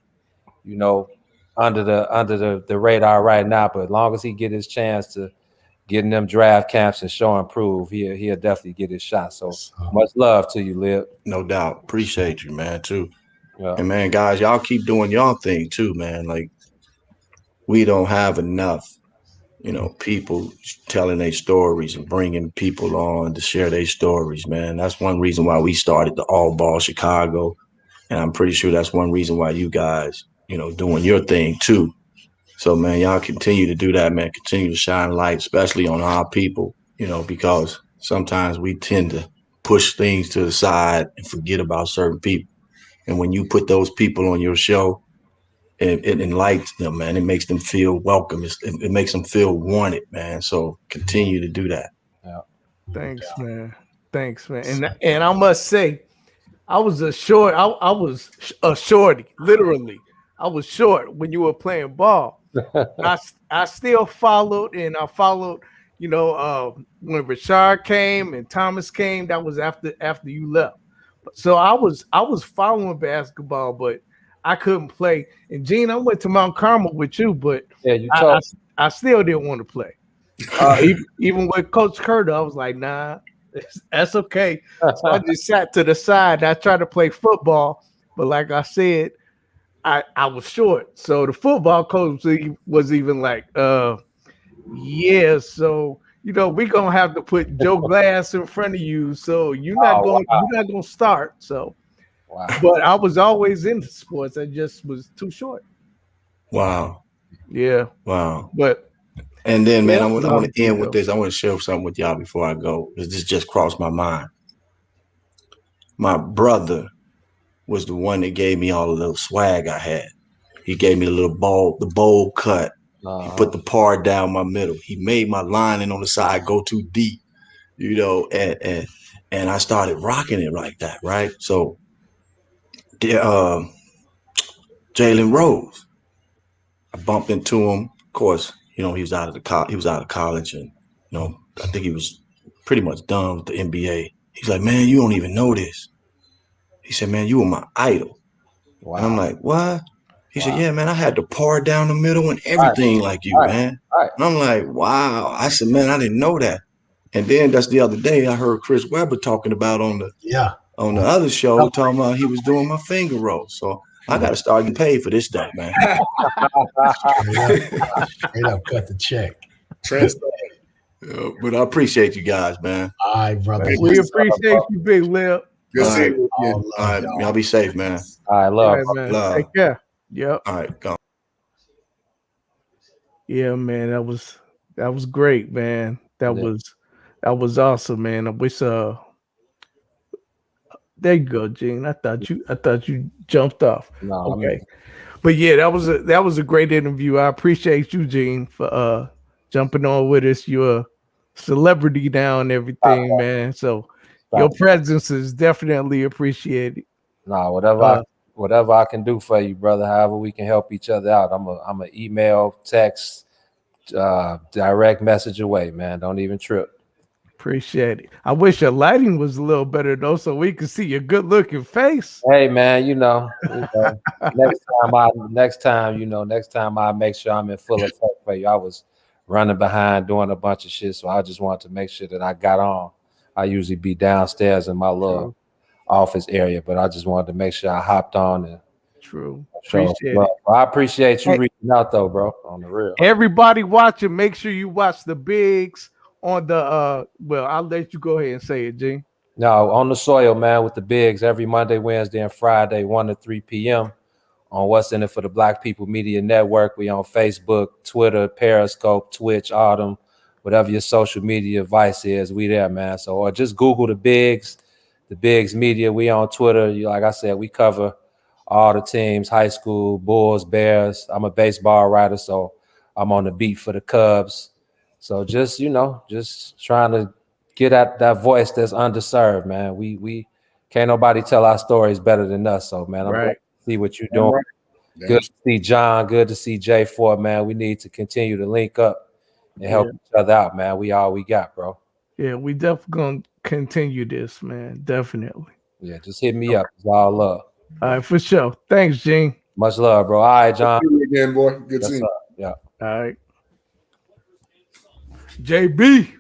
under the radar right now, but as long as he get his chance to get in them draft camps and show and prove, he'll definitely get his shot. So much love to you, Liv. No doubt. Appreciate you, man, too. Yeah. And man, guys, y'all keep doing y'all thing too, man. Like, we don't have enough, people telling their stories and bringing people on to share their stories, man. That's one reason why we started the All Ball Chicago. And I'm pretty sure that's one reason why you guys, doing your thing too. So, man, y'all continue to do that, man. Continue to shine light, especially on our people, because sometimes we tend to push things to the side and forget about certain people. And when you put those people on your show, it enlightens them, man. It makes them feel welcome. It makes them feel wanted, man. So continue to do that. Yeah. Thanks, man. Thanks, man. And I must say, I was a shorty, literally. I was short when you were playing ball. I still followed, and I followed, when Rashard came and Thomas came, that was after you left. So I was following basketball, but I couldn't play. And Gene, I went to Mount Carmel with you, but Yeah, you told. I still didn't want to play. Even with Coach Curtis, I was like, nah, that's okay. So I just sat to the side. I tried to play football, but like I said, I was short. So the football coach was even like, yeah, so we're gonna have to put Joe Glass in front of you. So you're not gonna start. So but I was always into sports. I just was too short. Wow. Yeah. Wow. But and then, man, I want to end with this. I want to share something with y'all before I go, because this just crossed my mind. My brother was the one that gave me all the little swag I had. He gave me the bowl cut. He put the part down my middle. He made my lining on the side go too deep, and I started rocking it like that, right? So, Jalen Rose, I bumped into him. Of course, he was out of college, and I think he was pretty much done with the NBA. He's like, man, you don't even know this. He said, man, you were my idol. Wow. And I'm like, what? He said, yeah, man, I had to par down the middle and everything like you, man. And I'm like, wow. I said, man, I didn't know that. And then that's the other day I heard Chris Webber talking about on the other show, talking about he was doing my finger roll. So I got to start getting paid for this stuff, man. Straight up cut the check. But I appreciate you guys, man. All right, brother. We appreciate you, Big Lip. Good seeing you. All right, y'all be safe, man. All right, man. Love. Take care. Yep. All right, go. Yeah, man, that was great, man. That was awesome, man. I wish there you go, Gene. I thought you jumped off. No, okay. But yeah, that was a great interview. I appreciate you, Gene, for jumping on with us. You're a celebrity now and everything, man. So your presence is definitely appreciated. No, whatever I can do for you, brother. However we can help each other out. I'm a email, text, direct message away, man. Don't even trip. Appreciate it. I wish your lighting was a little better though, so we could see your good looking face. Hey man, next time I make sure I'm in full effect for you. I was running behind doing a bunch of shit, so I just wanted to make sure that I got on. I usually be downstairs in my little office area, but I just wanted to make sure I hopped on and appreciate it. I appreciate you reaching out though, bro, on the real. Everybody watching, make sure you watch the bigs on the I'll let you go ahead and say it, Gene. No, on the soil, man, with the bigs every Monday, Wednesday, and Friday, 1 to 3 p.m. on What's in It for the Black People Media Network. We on Facebook, Twitter, Periscope, Twitch, Autumn, whatever your social media advice is, we there, man. So or just Google the bigs media. We on Twitter. Like I said, we cover all the teams, high school, Bulls, Bears. I'm a baseball writer, so I'm on the beat for the Cubs. So just trying to get at that voice that's underserved, man. We can't nobody tell our stories better than us. So man, I'm glad to see what you're doing. Right. Good to see John. Good to see Jay Ford, man. We need to continue to link up and help each other out, man. We all we got, bro. Yeah, we definitely gonna continue this, man. Definitely. Yeah, just hit me up. It's all love. All right, for sure. Thanks, Gene. Much love, bro. All right, John. Good to see you again, boy. Good seeing you. Yeah. All right. JB.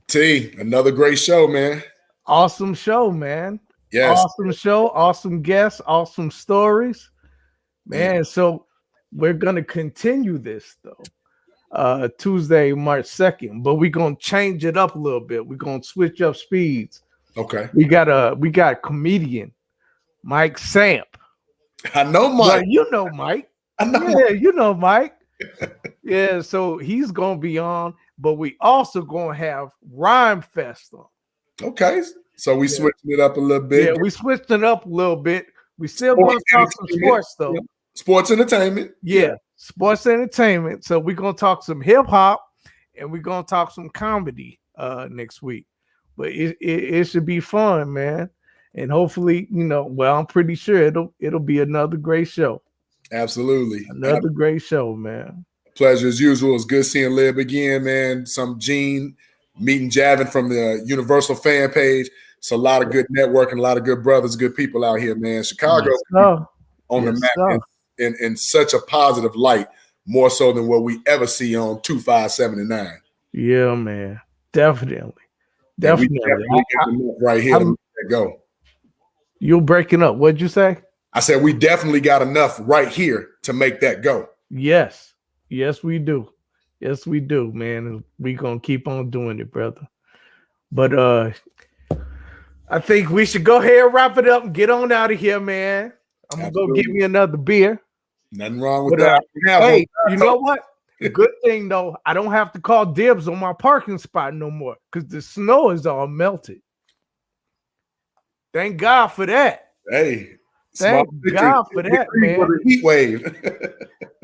T, another great show, man. Awesome show, man. Yes. Awesome show. Awesome guests. Awesome stories. Man, so we're going to continue this, though. Tuesday, March 2nd. But we're going to change it up a little bit. We're going to switch up speeds. Okay. We got a comedian, Mike Samp. I know Mike. Well, you know Mike. I know. Yeah, you know Mike. Yeah, so he's going to be on. But we also going to have Rhyme Fest on. Okay. So we switching it up a little bit. Yeah, we switched it up a little bit. We still going to talk some sports though. Sports entertainment. Yeah, sports entertainment. So we're going to talk some hip hop and we're going to talk some comedy next week. But it should be fun, man. And hopefully, I'm pretty sure it'll be another great show. Absolutely. Another great show, man. Pleasure as usual. It's good seeing Lib again, man. Some Gene meeting Javin from the Universal fan page. It's a lot of good networking, a lot of good brothers, good people out here, man. Chicago on the map in such a positive light, more so than what we ever see on 257 Yeah, man. Definitely. Definitely right here to make that go. You're breaking up. What'd you say? I said we definitely got enough right here to make that go. Yes. Yes, we do. Yes, we do, man. And we're gonna keep on doing it, brother. But I think we should go ahead and wrap it up and get on out of here, man. I'm gonna go get me another beer. Nothing wrong with that. Hey, you know what? Good thing though, I don't have to call dibs on my parking spot no more because the snow is all melted. Thank God for that. Hey, thank God for that, man. For the heat wave.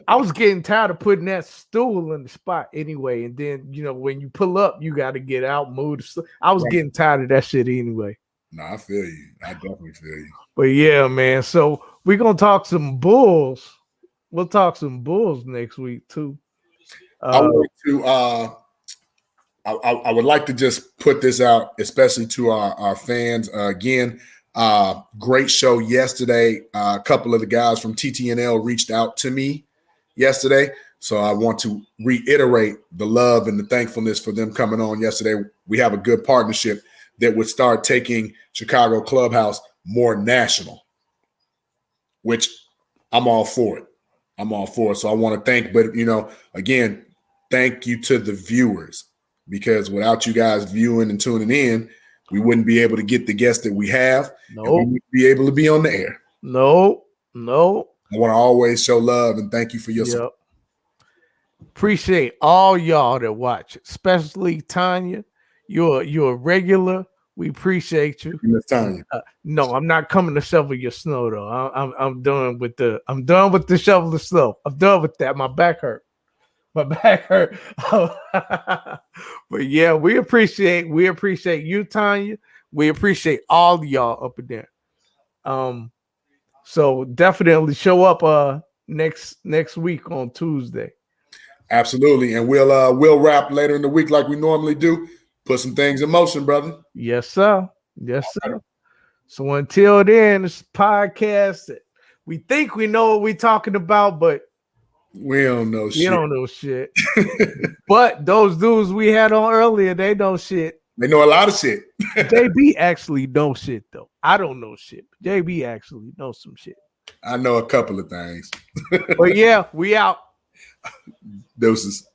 I was getting tired of putting that stool in the spot anyway, and then when you pull up, you got to get out, move. I was getting tired of that shit anyway. No, I feel you. I definitely feel you. But yeah, man. So we're gonna talk some Bulls. We'll talk some Bulls next week too. I would like to just put this out, especially to our fans. Again, great show yesterday. A couple of the guys from TTNL reached out to me yesterday. So I want to reiterate the love and the thankfulness for them coming on yesterday. We have a good partnership that would start taking Chicago Clubhouse more national, which I'm all for it. So I want to thank, but again, thank you to the viewers, because without you guys viewing and tuning in, we wouldn't be able to get the guests that we have. No, we wouldn't be able to be on the air. No. I want to always show love and thank you for your support. Appreciate all y'all that watch, especially Tanya. You're a regular. We appreciate you. Miss Tanya. No, I'm not coming to shovel your snow though. I'm done with the shovel of snow. I'm done with that. My back hurt. But yeah, we appreciate you, Tanya. We appreciate all of y'all up in there. So definitely show up next week on Tuesday. Absolutely. And we'll wrap later in the week like we normally do. Put some things in motion, brother. Yes, sir. Yes, sir. So until then, it's a podcast. We think we know what we're talking about, but we don't know shit. We don't know shit. But those dudes we had on earlier, they know shit. They know a lot of shit. JB actually knows shit, though. I don't know shit. JB actually knows some shit. I know a couple of things. But yeah, we out. Deuces.